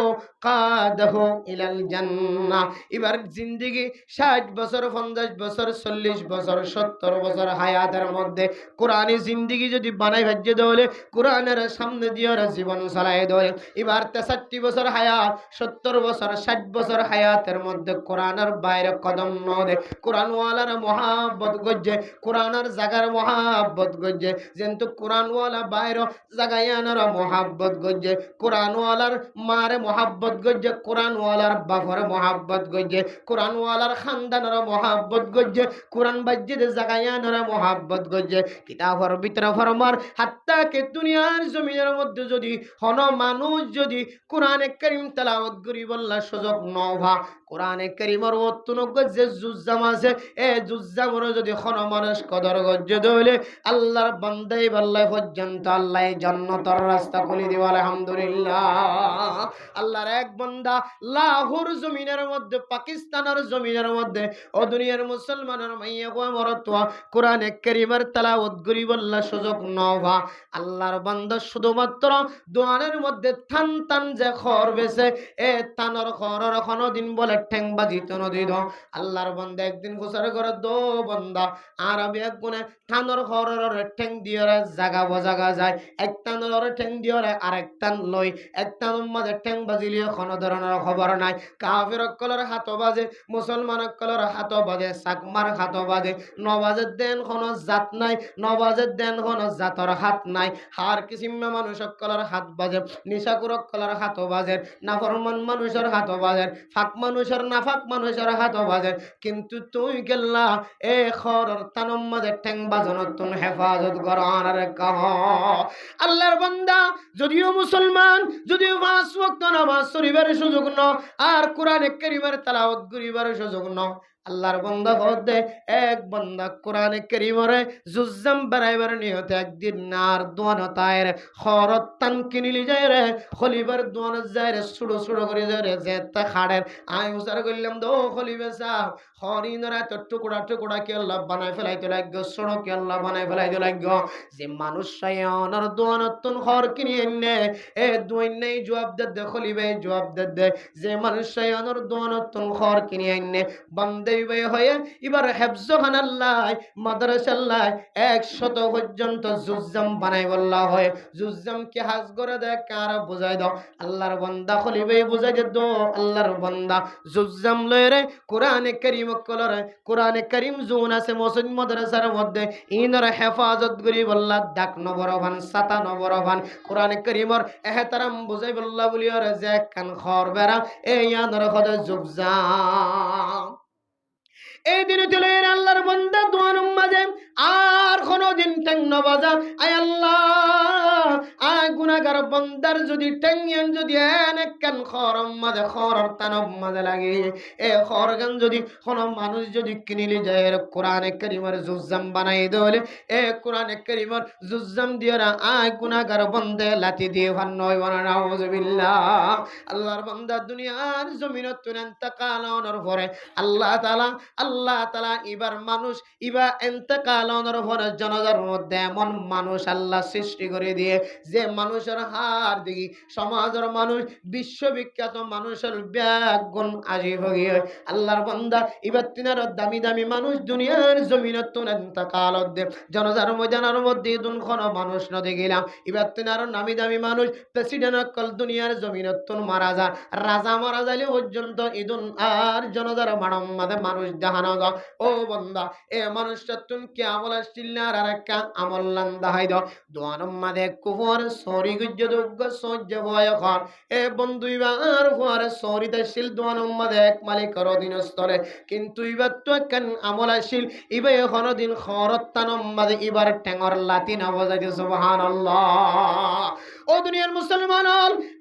কাদাহু ইলাল জান্নাহ। এবার জিন্দেগি 60 বছর 50 বছর 40 বছর 70 বছর হায়াতের মধ্যে কোরআনী জিন্দেগি যদি বানাই ভাজ্যে দলে কোরআনের সামনে দিয়ে জীবন চালায় দলে এবার 63 বছর হায়াত 70 বছর 60 বছর হায়াতের মধ্যে কোরআনের বাইরে কদম নদে কোরআনওয়ালার মহাব্বত গজ্জে কোরআনের জাগার মহাব্বত গজ্জে যেহেতু কোরআনওয়ালা বাইরে জাগায়ানোর মহাব্বত গজ্জে কোরআনওয়ালার মারে মহাব্বত গজ্জে কোরআনওয়ালার বাপরে মহাব্বত গজ্জে কোরআনওয়ালার খানদানের মহাব্বত গজ্জে কোরআন বাজ্যে জাগায়ানোর মহাব্বত গজ্জে কিতাবের ভিতরে ফরমার হাত্তা কে দুনিয়ার জমিনের মধ্যে যদি হন মানুষ যদি কোরআনে কারীম তেলাওয়াত করি বললা সুযোগ নভা কোরআনে কারীমের অত্যনজ্ঞ যে জুজ্জাম আছে এ জুজ্জামর যদি হন মানুষ কদর গজ্জে দইলে আল্লাহর বান্দাই বাল্লাই পর্যন্ত আল্লাহ জান্নাতের রাস্তা খুলে দিব আলহামদুলিল্লাহ। আল্লাহর এক বান্দা লাহোর জমিনের মধ্যে পাকিস্তানের জমিনের মধ্যে ও দুনিয়ার মুসলমানের মাইয়া কো মরতওয়া কোরআনে কারীমের তেলাওয়াত করি বললা সুযোগ নভা আল্লাহর বান্দা শুধুমাত্র দোয়ানের মধ্যে থান যে খর বেছে এ তানর খরর কোনো দিন বলে ঠ্যাং বাজিত নদী দ আল্লাহর বান্দা একদিন গোসার করে দো বান্দা আর আমি এক গুণে থানর খরর ঠ্যাং দিয়ে জাগা বজাগা যায় এক টানর ঠ্যাং দিয়ে আরেক টান লই এক টানের মাঝে ঠ্যাং বাজিলিয়ে কোনো ধরনের খবর নাই। কাফির কলর হাত বাজে মুসলমান কলর হাত বাজে চাকমার হাত বাজে নবাজের দেন কোনো জাত নাই নবাজের দেন কোনো জাতর হাত নাই হার কিসিমে মানুষ কলর হাত বাজে নিশাকুর কলর হাত বাজে নাফরমান মানুষের হাত বাজে ফাঁক মানুষের নাফাক মানুষের হাত বাজে কিন্তু তুই গেল্লা এ খরর তানম মাঝে ঠ্যাং বাজানোর তুন হেফাজত করার কহ। আল্লাহর বান্দা যদিও মুসলমান যদিও 5 ওয়াক্ত নামাজ পড়িবার সুযোগ ন আর কোরআনে কারীমের তেলাওয়াত করিবার সুযোগ ন আল্লাহর বান্দা হতে এক বান্দা কোরআনে কারীমরে জুজ্জাম বানাইবার নিয়তে একদিন নার দোয়ান তায়ের খরত তান কিনিলি যায় রে খলিবার দোয়ান যায় রে সুড়ো করে যায় রে যেতে খাড়ের আয় উসার কইলাম দো খলিবে সাহ হরিনরা তো টুকরা কি আল্লাহ বানাই ফেলাইতে লাগো সুড়ো কি আল্লাহ বানাই ফেলাইতে লাগো যে মানুষ সায়নের দোয়ান তুন খর কিনি এনে এ দোয়ান নেই জবাব দে খলিবে জবাব দে যে মানুষ সায়নের দোয়ান তুন খর কিনি এনে বান্দে হয়ে এবার হেফজখানাল্লাহ মাদ্রাসাল্লাহ 100 পর্যন্ত জুজ্জাম বানাই বললা হয় জুজ্জাম কি হাজ করে দেখ কার বুঝাই দাও আল্লাহর বান্দা খলিবে বুঝাই দে আল্লাহর বান্দা জুজ্জাম লয়রে কোরআনে কারীম কলরে কোরআনে কারীম জুন আছে মসজিদ মাদ্রাসার মধ্যে ইনর হেফাজত করি বললা ডাক নবরভান সাতা নবরভান কোরআনে কারীমর এহতারাম বুঝাই বললা বলিয়রে যে কান খর বেরা এই ইয়ানর খদ জুজ্জাম এই দিনে চলে আল্লাহর বান্দা দোয়ার মাঝে আর কোনদিন ঠ্যাং নবাজা আয় আল্লাহ আয় গুনাহগার বান্দার যদি ঠ্যাংয়ান যদি এক কান খরম মাঝে খরর তানব মাঝে লাগে এ খরগান যদি কোন মানুষ যদি কিনিলি যায় কোরআনে কারীমের জুজ্জাম বানাই দলে এ কোরআনে কারীমের জুজ্জাম দিয়রা আয় গুনাহগার বান্দে লাতি দিয়ে ভান নয় বানা নাউযুবিল্লাহ। আল্লাহর বান্দা দুনিয়ার জমিনত ইন্তেকাল হওয়ার পরে আল্লাহ তাআলা আল্লাহ তাআলা এবার মানুষ ইবা ইন্তেকালনের পরে জানাজার মধ্যে এমন মানুষ আল্লাহ সৃষ্টি করে দিয়ে যে মানুষের হার দেখি সমাজের মানুষ বিশ্ববিখ্যাত মানুষের ব্যাগুণ আজিব গিয়ে আল্লাহর বান্দা এবার তিনার দামি দামি মানুষ দুনিয়ার জমিনে তুন ইন্তেকাল দে জানাজার মধ্যে দুন কোন মানুষ নদী গেলাম এবার তিনার নামি দামি মানুষ প্রেসিডেন্ট কল দুনিয়ার জমিনে তুন মারা যা রাজা মারা যাইলে পর্যন্ত ইদুন আর জনজার মানব মানুষ দেখানো দাও ও বন্দা এ মানুষটা তুন কে আমল আসছিল আর একটা আমল লান দেখাই দাও দোয়ানম মাদে কুফর সরি গুজ্জ দুগ্গ সহ্য ভয় কর এ বন্ধু ইবার ফুয়ার সরিতে শিল দোয়ানম মাদে এক মালিকের অধীনস্থলে কিন্তু ইবার তো কেন আমল আসিল ইবে এখনো দিন খরত্তানম মাদে ইবার টেঙর লাতি না বজাইতে সুবহানাল্লাহ ও দুনিয়ার মুসলমান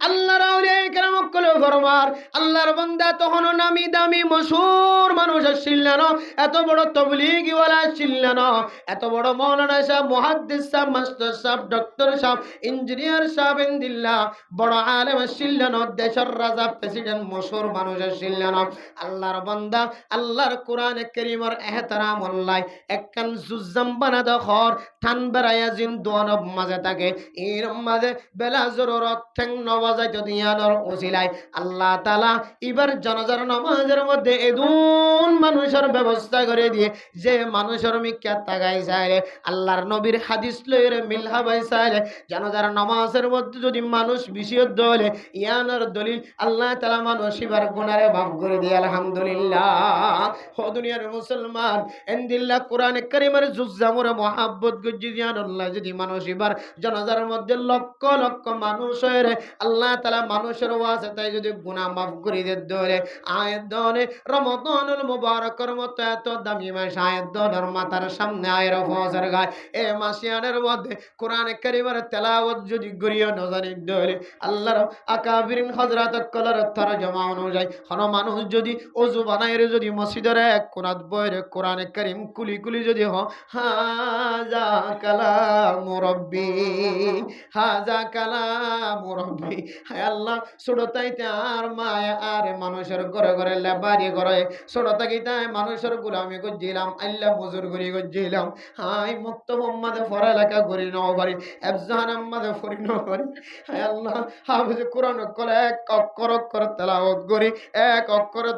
আল্লাহর আউলিয়া কেরাম কলে ফরমার আল্লাহর বান্দা তখন নামি দামি মশহুর মানুষ আসছিল না এত বড় তাবলীগী ওয়ালা আসছিল না এত বড় মাওলানা সাহেব মুহাদ্দিস সাহেব মাস্টার সাহেব ডক্টর সাহেব ইঞ্জিনিয়ার সাহেব ইনদিল্লাহ বড় আলেম আসছিল না দেশের রাজা প্রেসিডেন্ট মশহুর মানুষ আসছিল না আল্লাহর বান্দা আল্লাহর কোরআনে কারীমের ইহতারাম আল্লাহ একখান জুজ্জাম বানাদা খর ঠান বেড়াইয়া জিন দোয়ানব মাঝে থাকে এর মাঝে বেলা জরুরত ঠেং নবাজাই দুনিয়ার ওসিলায় আল্লাহ তাআলা এবার জানাজার নামাজের মধ্যে এদুন মানুষের ব্যবস্থা করে দিয়ে যে মানুষের মিক্কা তাকাই চাইলে আল্লাহর নবীর হাদিস লইরে মিলহা বাই চাইলে জানাজার নামাজের মধ্যে যদি মানুষ বিশুদ্ধ হলে ইয়ানার দলিল আল্লাহ তাআলা মানুষ এবার গুনারে মাফ করে দিয়ে আলহামদুলিল্লাহ ও দুনিয়ার মুসলমান ইনদিল্লাহ কোরআনে কারীমের জুজ্জামুর মুহাব্বত গজি জানাল্লাহ যদি মানুষ এবার জানাজার মধ্যে লক্ষ লক্ষ মানুষ হয়ে আল্লাহ তাআলা মানুষের ওয়াসিতায় যদি গুনাহ মাফ করে দিতে ধরে আয়াত দনে রমাদানুল মুবারকের মতো এত দামি মাস আয়াত দনের মাথার সামনে আয়ের ফজর গায় এ মাসিয়ানের মধ্যে কোরআনে কারীমের তেলাওয়াত যদি গরিয়া নজারি ধরে আল্লাহর আকাবিরিন হযরত কলর তরজমা অনুযায়ী কোন মানুষ যদি ওযু বানাইরে যদি মসজিদের এক কোণাত বইরে কোরআনে কারীম কুলি কুলি যদি হাযা কালাম রাব্বি হাযা কালাম রাব্বি হায় আল্লাহ ছোটতাইতে আর মায়া আর মানুষের ঘরে ঘরে লেবারি ঘরে ছোটতাইতে মানুষের গোলামি করছিলাম আল্লাহ বুজুর্গি করছিলাম হাই মুক্ত মোহাম্মদে পড়ালেখা করি নাও পারি এফজান আম্মাদে পড়ি নাও পারি হায় আল্লাহ হাফেজ কোরআন কলে এক অক্ষর অক্ষর তেলাওয়াত করি এক অক্ষরে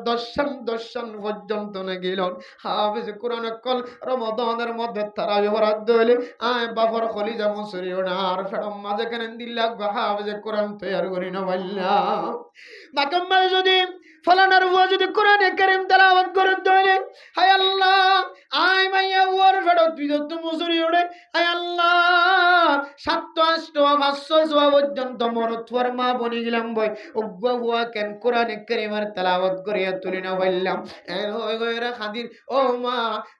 দর্শন পর্যন্ত নে গেল হাফেজ কোরআন কল রমাদানের মধ্যে তারাবি পড়ার দলে আয় বাফর খলিজা মুসরি ওনার ফেরম মাঝে কেন দিল্লা হাফেজ কোরআন তৈরি করি না বললা বাকম্মাল যদি ফলানার বুয়া যদি কোরআনে কারীম তেলাওয়াত করে দলে হায় আল্লাহ আয় মাইয়া ওর ফেরত তুই তো মুসরি ওড়ে হায় আল্লাহ 7-8 পর্যন্ত মরত ফরমা বনি গেলাম বই উগ্গা বুয়া কেন কোরআনে কারীমের তেলাওয়াত করিয়া তুলি না বললাম এন হই গয়রা খাদির ও মা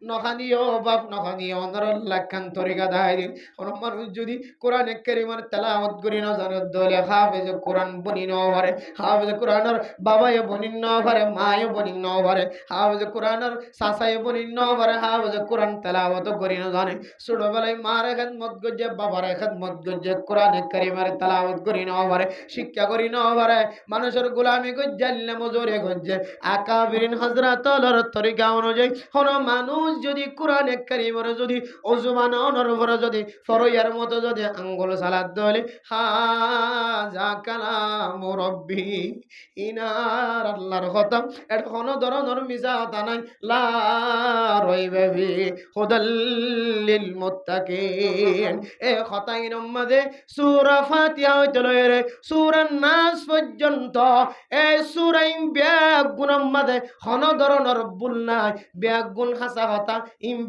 নখানি ও বাপ নখানি অনর লাখান তরিকা দাই দিন কোন মানুষ যদি কোরআনে কারীমের তেলাওয়াত করি না জানে দলে হাফেজ কোরআন বনি ন পারে হাফেজ কোরআনের বাবায়ে বনি ন পারে মায়ে বনি ন পারে হাফেজ কোরআনের সাসায়ে বনি ন পারে হাফেজ কোরআন তেলাওয়াত করি না জানে ছোটবেলায় মার খেদমত গজে বাবার খেদমত গজে কোরআনে কারীমের তেলাওয়াত করি না পারে শিক্ষা করি না পারে মানুষের গোলামি গজে আল্লাহ মজুরে গজে আকাবিরিন হযরতর তরিকা অনুযায়ী কোন মানুষ যদি কোরআনে কারীমের যদি ওযু বানানোর পরে যদি ফরইয়ার মতো যদি আঙ্গুল সালাত দলে হাযা কালাম রাব্বি ইনার আল্লাহর কথা এটা কোনো ধরনের মিছা কথা নাই লা রাইবা ফি হুদাল লিল মুত্তাকিন এ কথাইর মধ্যে সূরা ফাতিহা হইতে লয়ে সূরা নাস পর্যন্ত এই সূরা ব্যাগুণের মধ্যে কোনো ধরনের ভুল নাই ব্যাগুণ হাসা কথা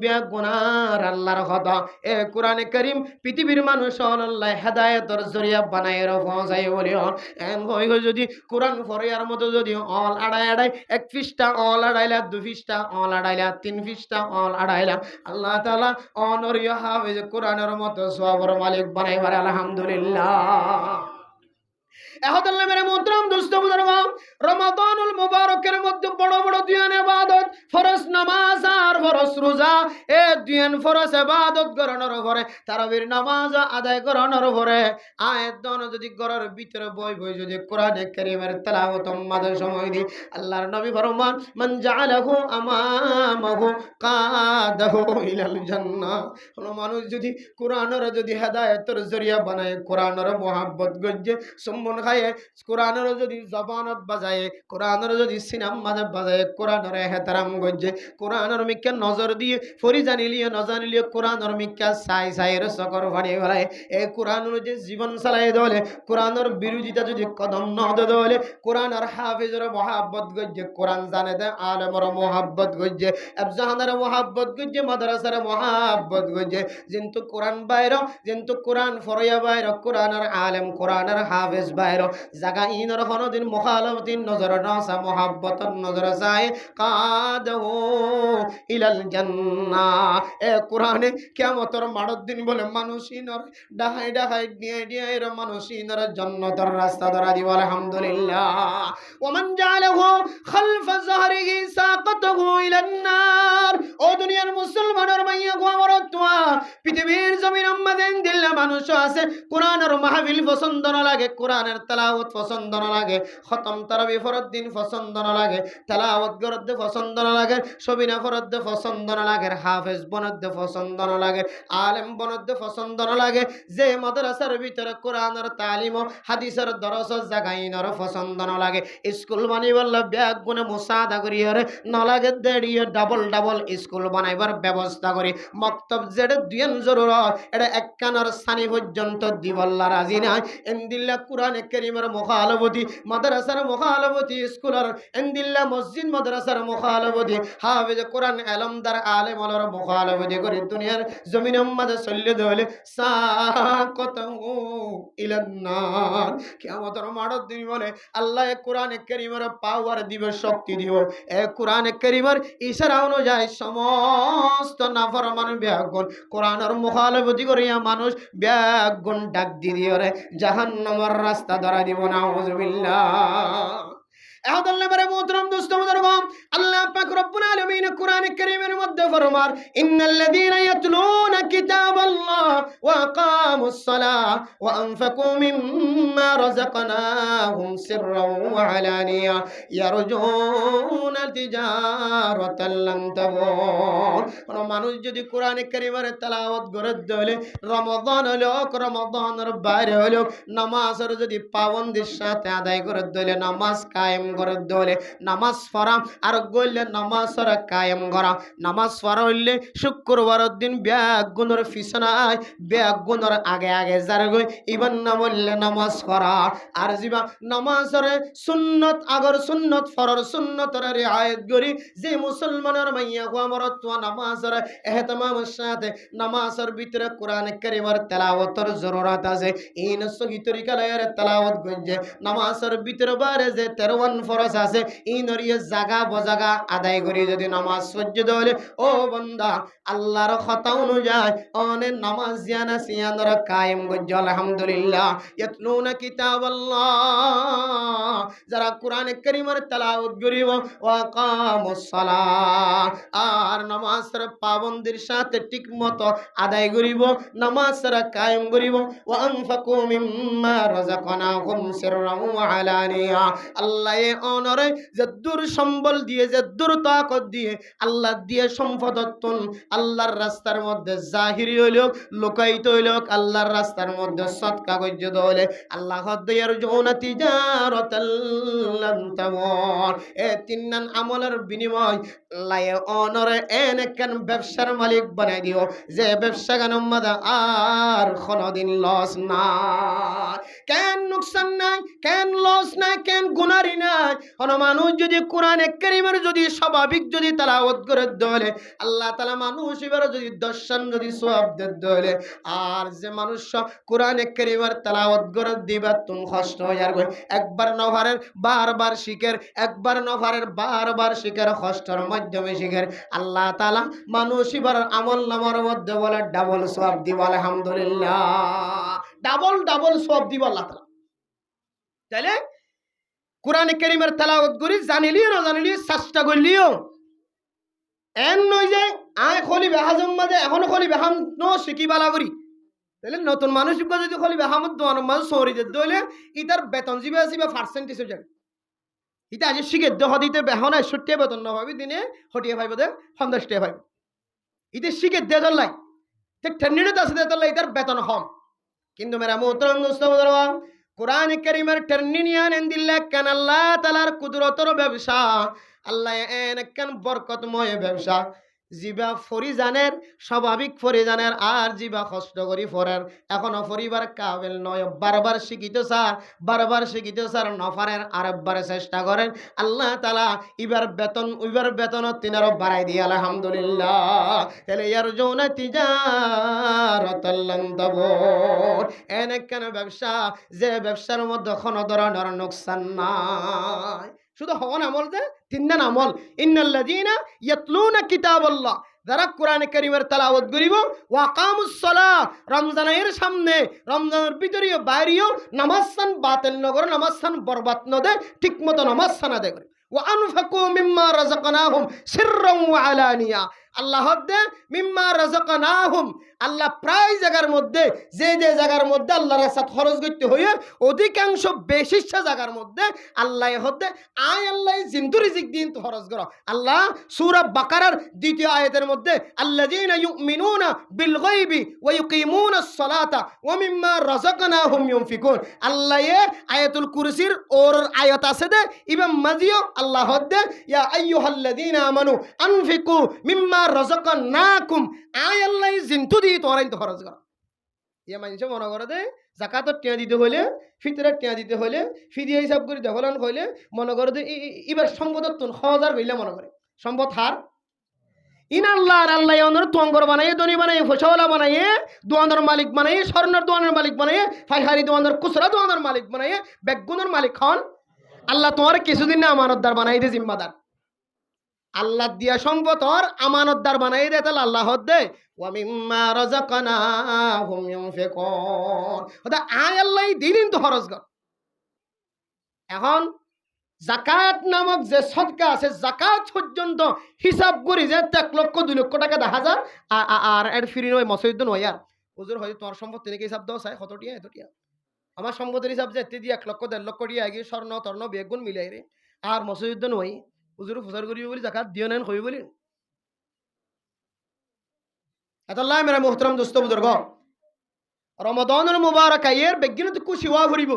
ব্যাগুণার আল্লাহর কথা এ কোরআনে কারীম পৃথিবীর মানুষ আল্লাহ হেদায়েতের জরিয়া বানায় পৌঁছাই বলি এন হই যদি কোরআন ফরিয়ার মতো যদি অল আড়াই এক পৃষ্ঠা অল আড়াইলা 2 পৃষ্ঠা অল আড়াইলা 3 পৃষ্ঠা অল আড়াইলা আল্লাহ তাআলা অনরিয়া হাফেজ কোরআনের মতো সওয়াবের মালিক বানাইবার আলহামদুলিল্লাহ এহদাল্লাহ মেরে মোহতরম দোস্ত বুজুর্গ, রমাদানুল মুবারকের মধ্যে বড় বড় দুইয়ান ইবাদত, ফরজ নামাজ আর ফরজ রোজা, এ দুইয়ান ফরজ ইবাদত করানোর পরে তারাবির নামাজ আদায় করানোর পরে আয়াত দন যদি ঘরের ভিতরে বই বই যদি কোরআনে কারীমের তেলাওয়াত মাঝে সময় দি, আল্লাহর নবী ফরমান মান জাআলাহু আমামাহু কাদাহু ইলাল জান্নাহ। কোন মানুষ যদি কোরআনের যদি হেদায়েতের জরিয়া বানায়, কোরআনের মোহাব্বত গজ্জে সম্মান খায়, কোরআনের যদি জবানত বাজায়, কোরআনের যদি সিনাম মাঝে বাজায়, কোরআনের হেতারাম গজ্জে, কোরআনের মিক্কা নজর দিয়ে ফরি জানিলিয়ে নজানিলিয়ে কোরআনের মিক্কা সাই সাইয়ের সকর ভাড়িয়ে ফেলায়, এই কোরআনের যে জীবন চালায় দলে, কোরআনের বিরোধিতা যদি কদম ন দলে, কোরআনের হাফিজের মোহাব্বত গজ্জে, কোরআন জানে দে আলেমর মোহাব্বত গজ্জে, আফজাহানের মোহাব্বত গজ্জে, মাদ্রাসার মোহাব্বত গজ্জে, কিন্তু কোরআন বাইর, কিন্তু কোরআন ফরয়া বাইর, কোরআনের আলেম কোরআনের হাফিজ বাইর, জাগা ইনর কোনদিন মুখালাফতিন নজর নসা মোহাব্বতন নজর চায় কাদাহু ইলাল জান্নাহ। এ কোরআনে কিয়ামতের মাড়র দিন বলে মানুষ ইনর ডাহাই ডাহাই ডিয়ে ডিয়ে এর মানুষ ইনর জান্নাতের রাস্তা ধরা দিব। আলহামদুলিল্লাহ। ওমান জাআলাহু খালফা যাহরিহি সাকাতাহু ইলান নার। ও দুনিয়ার মুসলমানের মাইয়া গো আমার তোয়া, পৃথিবীর জমিন আমাদের দিল্লা মানুষ আছে কোরআনের মাহফিল পছন্দ না লাগে, কোরআনের তেলাওয়াত পছন্দ না লাগে, খতম তারাবি ফরদ দিন পছন্দ না লাগে, তেলাওয়াত গরদ পছন্দ না লাগে, সবিনা ফরদ পছন্দ না লাগে, হাফেজ বনদ পছন্দ না লাগে, আলেম বনদ পছন্দ না লাগে, যে মাদ্রাসার ভিতরে কোরআনের তালিম হাদিসের দরস জাগাইনর পছন্দ না লাগে, স্কুল বানি বললে ব্যাগ গুনে মুসাদা করিয়ারে না লাগে দেড়িয়ে ডাবল ডাবল স্কুল বানাইবার ব্যবস্থা করি, মক্তব যেটা দুইন জরুরত এটা একখানার সানি পর্যন্ত দিবল্লা রাজি নাই, এন্দিল্লা কোরআনে কারীমের মুখালফতি, মাদ্রাসার মুখালফতি, স্কুলের এন্দিল্লা মসজিদ মাদ্রাসার মুখালফতি, হাফেজ কোরআন আলমদার আলেম ওলার মুখালফতি করে দুনিয়ার জমিনের মাঝে চলে দলে সাকাতাহু ইলান নার। কিয়ামতের মাঠের দিন বলে আল্লাহ কোরআনে কারীমের পাওয়ার দিবে, শক্তি দিব, এ কোরআনে কারীমের ইশারা অনুযায়ী সমস্ত নাফরমান ব্যাগুন কোরআনের মুখালফতি করিয়া মানুষ ব্যাগুন ডাক দিয়ে রে জাহান্নামের রাস্তা ধরা দিব। নাউযুবিল্লাহ। আল্লাহ বারে মোহতরম দোস্ত বুজুর্গ, আল্লাহ পাক রব্বুল আলামিন কোরআন কারীমের মধ্যে ফরমান ইন্নাল্লাযীনা ইয়াতলুনা কিতাবাল্লাহ ওয়া আকামুস সালাহ ওয়া আনফাকু মিম্মা রাযাকনাহুম সিররাও ওয়া আলানিয়া ইয়ারজুনা তিজারাতান লান তাবুর। কোন মানুষ যদি কোরআন কারীমের তেলাওয়াত করে দলে, রমাদান হলো রমাদানের বাইরে হলো নামাজের যদি পাবন্দির সাথে আদায় করে দলে, নামাজ কায়েম করে দলে, নামাজ পড়া আর গইলে নামাজ কায়েম করা, নামাজ পড়া হইলে শুক্রবারের দিন ব্যাগ গুণের পিছনায় ব্যাগ গুণের আগে আগে যার গই ইবান না বললে নামাজ পড়া, আর জিবা নামাজের সুন্নত আগর সুন্নত ফরর সুন্নতের রিআয়াত করি, যে মুসলমানের মাইয়া গো আমার তো নামাজের ইহতিমামের সাথে নামাজের ভিতরে কোরআন কারীমের তেলাওয়াতের জরুরত আছে, ইন সহি তরিকা লয়ের তেলাওয়াত গঞ্জে নামাজের ভিতরে বারে যে 13 ফরজ আছে ইনরিয়ে জাগা বজাগা আদায় করি যদি নামাজ সজ্জিত হলে, ও বান্দা আল্লাহর কথা অনুযায়ী অনে নামাজ জানা সিয়ানর কায়েম গজ্জ। আলহামদুলিল্লাহ। ইয়াতলুনা কিতাবাল্লাহ, যারা কোরআন কারীমের তেলাওয়াত করিব, ওয়া আকামুস সালাহ, আর নামাজের পাবন্দির সাথে ঠিকমতো আদায় করিব, নামাজের কায়েম করিব, ওয়া আনফাকু মিম্মা রাযাকনাহুম সিররাও ওয়া আলানিয়া। আল্লাহ অনরে যে দূর সম্বল দিয়ে, যে দূর তাকত দিয়ে, আল্লাহ দিয়ে সম্পদত্তন আল্লাহর রাস্তার মধ্যে জাহিরি হইল লুকায়িত হইল, আল্লাহর রাস্তার মধ্যে সদকা গজ্জ দলে আল্লাহ দয়ার যৌনা তিজারাতাল লান তাবুর। এ তিননান আমলের বিনিময় আল্লাহ অনরে এনেকান ব্যবসার মালিক বানাই দিও, যে ব্যবসা গান মাদা আর কোনদিন লস না, কেন নুকসান নাই, কেন লস নাই, কেন গুনারি নাই। কোন মানুষ যদি কোরআনে কারীমের যদি স্বাভাবিক যদি তেলাওয়াত করে দলে, আল্লাহ তাআলা মানুষ এবারে যদি দর্শন যদি সওয়াব দলে, আর যে মানুষ কোরআনে কারীমের তেলাওয়াত করে দিবা তুমি কষ্ট হয়ে আর একবার নফারের বারবার শিখের, একবার নফারের বারবার শিখের, কষ্টর মাধ্যমে শিখের, আল্লাহ তাআলা মানুষ এবার আমল নামার মধ্যে বলে ডাবল সওয়াব দিব। আলহামদুলিল্লাহ। ডাবল ডাবল সওয়াব দিব আল্লাহ তাআলা। তাইলে কোরআনে কারীমের তেলাওয়াত করি জানিলিও না জানিলিও চেষ্টা করলিও এন নয় যে আয় খলিফা হাজম মাঝে এখনো খলিফা হাম ন শিকিবালা করি তাহলে নতুন মানুষ যদি খলিফা হামদ দোয়ানোর মাঝে সরি যেতে হইলে ইতার বেতন জিবে আসিবে পার্সেন্টেজ হয়ে যাবে ইতা আজি শিখে দেহ দিতে বেহনা ৬০ বেতন না পাবি দিনে হটিয়ে পাইব দে ৫০ টাকা পাইব ইতে শিখে দে ধরলাই ঠিক ঠেন্নিতে আছে দে ধরলাই ইতার বেতন কম কিন্তু মেরা মোহতরম দোস্ত বুজুর্গ কোরআন কারীমের টেরনিনিয়ান এন্দিল্লা কান আল্লাহ তাআলার কুদরতর ব্যবসা আল্লাহ এন কান বরকতময় ব্যবসা জিবা ফরিজানের স্বাভাবিক ফরিজানের আর জিবা কষ্ট করি ফরের এখনো পরিবার কাবেল নয় বারবার শিখিত স্যার নফারের আরেকবার চেষ্টা করেন আল্লাহ তাআলা এবার বেতন তিনারও বাড়াই দিয়ে আলহামদুলিল্লাহ তাহলে ইয়ার জোনা তিজারাতাল লান তাবুর এনে কেন ব্যবসা যে ব্যবসার মধ্যে কোনো ধরনের নোকসান নাই শুধু হওয়ান আমল যে তিনজন আমল ইন্নাল্লাযীনা ইয়াতলুনা কিতাবাল্লাহ যারা কোরআন কারীমের তেলাওয়াত করিব ওয়া আকামুস সালাহ রমজানের সামনে রমজানের ভিতরেও বাইরেও নামাজ সান বাতিল নগর নামাজ সান বরবাদ নদে ঠিকমতো নামাজ সান আদায় করে ওয়া আনফাকু মিম্মা রাযাকনাহুম সিররান ওয়া আলানিয়া আল্লাহ দে মিম্মা রাযাকনাহুম আল্লাহ প্রায় জায়গার মধ্যে যে জায়গার মধ্যে আল্লাহর রাস্তা খরচ করতে হয়ে অধিকাংশ বেশি জায়গার মধ্যে আল্লাহ হতে আল্লাহ জিন্দু রিজিক দিন খরচ করো আল্লাহ সূরা বাকারার ২য় আয়াতের মধ্যে আল্লাযীনা ইউমিনুনা বিল গায়বি ওয়া ইউকিমুনাস সালাতা ওয়া মিম্মা রাযাকনাহুম ইউনফিকুন আল্লাহ আয়াতুল কুরসির ওর আয়াত আছে দে ইমাম মাজিও আল্লাহ হতে ইয়া আইয়ুহাল্লাযীনা আমানু আনফিকু মিম্মা রাযাকনাকুম আল্লাহ জিন্দু তোরাই তো খরচ করা ইয়া মানুষ মনে করে দে জাকাতত টিয়া দিতে হইলে ফিতরের টিয়া দিতে হইলে ফিদিয়া হিসাব করে দেহলান হইলে মনে করে দে এবার সম্পদত ১০০০ হইলে মনে করে সম্পদ হার ইন আল্লাহ অনর তুয়াঙ্গর বানাইয়ে দনি বানাইয়ে ফসওয়ালা বানাইয়ে দোয়ানোর মালিক বানাইয়ে স্বর্ণের দোয়ানোর মালিক বানাইয়ে ফাইহারি দোয়ানোর কুসরা দোয়ানোর মালিক বানাইয়ে বেগুনের মালিক হন আল্লাহ তোমার কিছুদিন না আমানতদার বানাই দে জিম্মাদার আল্লাহ দিয়া সম্পদর আমানতদার বানাই দে তাহলে আল্লাহ দে ওয়া মিম্মা রাযাকনাহুম ইউনফিকুন ওটা আল্লাহ দিলেন তো খরচ কর এখন জাকাত নামক যে সদকা আছে জাকাত পর্যন্ত হিসাব করি যে ১ লক্ষ ২ লক্ষ টাকা ১০০০০ আর এর ফ্রি নয় মসজিদ নয় আর হুজুর হয়তো তোমার সম্পদ থেকে হিসাব দাও চাই কত টিয়া এত টিয়া আমার সম্পদের হিসাব যে এতে দিয়ে ১ লক্ষ ১.৫ লক্ষ টিয়া গিয়ে স্বর্ণ তর্ণ বেগুন মিলাই রে আর মসজিদ নয় হুজুর প্রচার করিব বলি জাকাত দিও নেন হই বলি আল্লাহ মেরা মোহতরম দোস্ত বুজুর্গ রমাদানুল মুবারক আইয়ের বেগিনত খুশি হওয়া ঘুরিব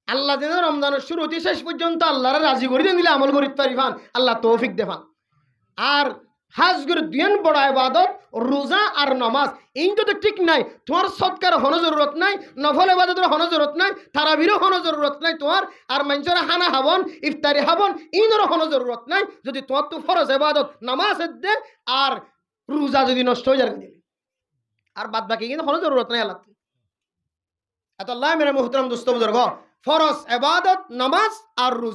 আল্লাহ যেন রমজানের শুরু হতে শেষ পর্যন্ত আল্লাহরা রাজি করে দিলে আমল করিতে পারিবান আল্লাহ তৌফিক দেবান আর হাজ করে দুইন বড় ইবাদত রোজা আর নামাজ এইটা তো ঠিক নাই তোমার সৎকার হনো জরুরত নাই নফল ইবাদতের হনো জরুরত নাই তারাবিরও হনো জরুরত নাই তোমার আর মানুষের খানা হাবন ইফতারি হাবন এইটারও হনো জরুরত নাই যদি তোমার তো ফরজ ইবাদত নামাজ দে আর রোজা যদি নষ্ট হয়ে যায় দিলে আর বাদ বাকি কিন্তু হনো জরুরত নাই আল্লাহ এত আল্লাহ মেরে মুহতারাম দোস্ত বুজুর্গ ফরজ ইবাদত নামাজ আর রোজা